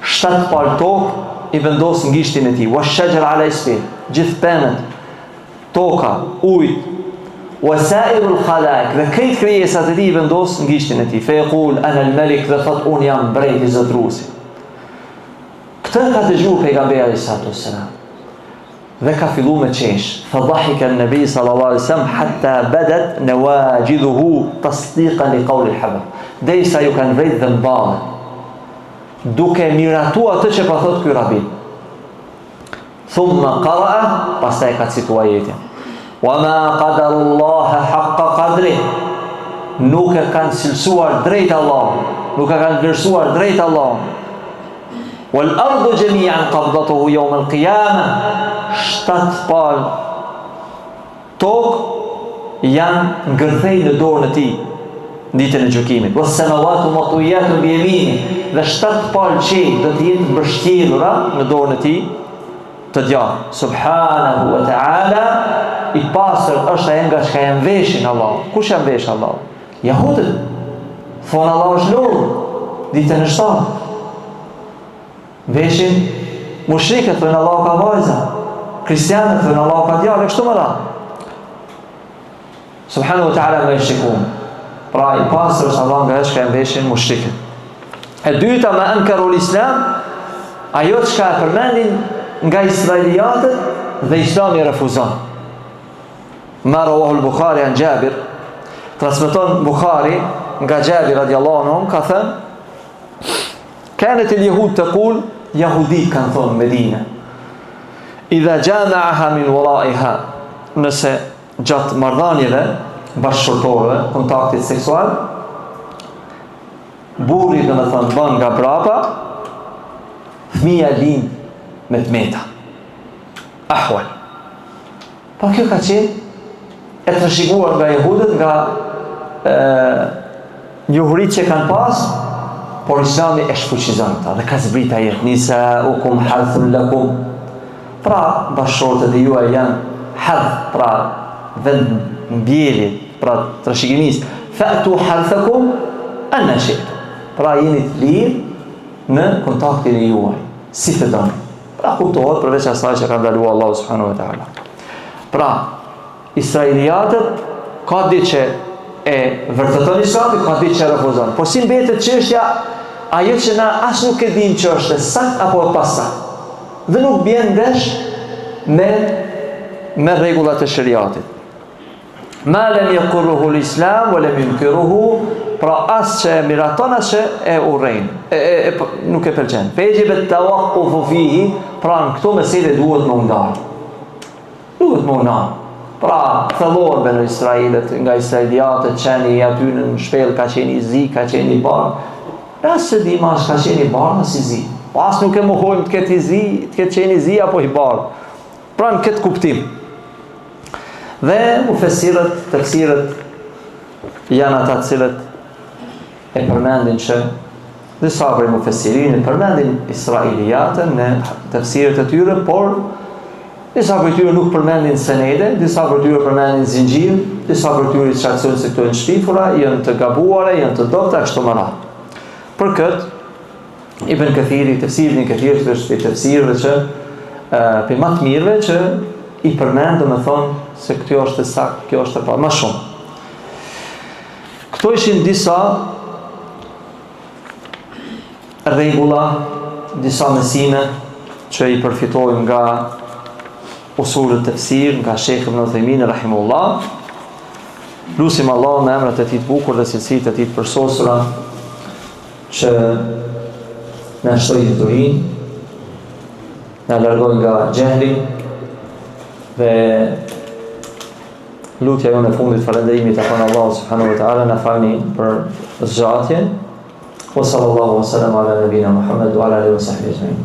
7 paltok i vendos në gishtin e tij. Wa shajar 'ala isbe, gjithë pemët, toka, ujë, wasairul khalaq, dhe këtë krijesat e tij i vendos në gishtin e tij. Fe yaqul ana al-malik, dhe thot unë jam mbreti zotruesi. Këtë ka dëgjuar pejgamberi alayhis salam. dhe ka fillu me qesh. Fa dhahika an-nabi sallallahu alaihi wasallam hatta badat nawajiduhu tasdiqan li qawli al-habar. Derisa ju kanë vrejt dhe mballe, duke miratu atë që pa thot ky rabin. Thumma qara'a, pastaj ka citua ajetin. Wa ma qadarullaha haqqa qadri. Nuk e kanë cilësuar drejt Allah, nuk e kanë vlerësuar drejt Allah. Wal ardu jami'an qabdatuhu yawm al-qiyamah. 7 palë tokë janë ngërthej në dorën e tij ditën e gjykimit. Was samawati matwiyatun bi yamini. Dhe 7 palë qej do të jenë mbështjellura në dorën e tij të djathtë. Subhanahu wa ta'ala, i pastër është ai nga çka janë veshin Allah. Kush janë vesh Allah? Jahudët. Thonë Allah është lodhë ditën e 7. Veshin mushrikët thonë Allah ka vajza. Kristianët thonë Allah ka djalë, kështu më radhë. Subhanahu wa ta'ala me shikun. Pra i pastër është Allah nga çka janë veshin mushrikët. E dyta me ankaru l'Islam, ajo çka e përmendin nga Israeliatët dhe Islami refuzon. Ma rawahu al-Bukhari an Jabir, transmeton Bukhari nga Jabir radiallahu anhu, ka thënë: Kanat al-yahud taqul, yahudi kanë thonë Medina, idha jama'aha min wara'iha, nëse gjatë marrëdhënieve bashkëshortore, kontaktit seksual, burri do të thonë bën nga brapa, fëmia lind me tmeta. Ahwal. Pa kjo ka qenë e trashëguar nga jehudët, nga njohurit që kanë pas, por Islami e shfuqizon ta dhe ka zbrit ajet nisaukum harthun lakum. Pra bashkëshortet e juaj janë harth, pra vend mbjellje, pra trashëgimis. Fa'tu harthakum anna shi'tum. Pra jeni të lirë në kontaktin e juaj, si të doni. Pra kuptohet përveç asaj që ka ndaluar Allahu subhanahu wa ta'ala. Pra Israeliatët ka ditë që e vërteton Islamin, ka ditë që e refuzon. Por si mbetet çështja ajo që na as nuk e dim që është sakt apo e pasakt. Dhe nuk bjen ndesh me rregullat e shariatit. Ma lam yaqruhu al-Islam wa lam yunkiruhu, pra as që e miraton as që e urrejn, nuk e pëlqen. Fejgjibet të wakufu fihi, pra në këto mesele duhet më ndalë. Duhet më ndalë. Pra, thëllorën në Israelit, nga Israeliatët, qeni aty në shpel ka qeni zi, ka qeni barë. As që di ma ka qeni barë, as i zi. Pas nuk e mohojmë të ketë i zi, të ketë qeni zi, apo i barë. Pra në këtë kuptim. Dhe mufesirët, tefsirët, janë ata cilët e përmendin që disa prej mufesirin e përmendin Israeliatën në tefsirët e tyre, por disa prej tyre nuk përmendin senede, disa prej tyre përmendin zinxhir, disa prej tyre çartësojnë se këto janë shpifura, janë të gabuara, janë të dobta, kështu më radhë. Për këtë Ibn Kathiri, tefsirin e Kathirit është i tefsirëve që për më të mirëve që i përmend, domethënë se kjo është e saktë, kjo është e pa, më shumë. Këto ishin disa rregulla, disa mësime që i përfitojmë nga usulët tefsir, nga Sheikh Ibn Uthaymin rahimahullah. Lusim Allah në emrat e tij të bukur dhe cilësitë e tij të përsosura që na shtoj diturin, na largoj nga gjehli, dhe lutja jonë e fundit falënderimit takon Allahu subhanahu wa ta'ala, na falni për zgjatjen. Wa sallallahu wa sallam ala nabina Muhammad wa ala alihi wa sahbihi ajma'in.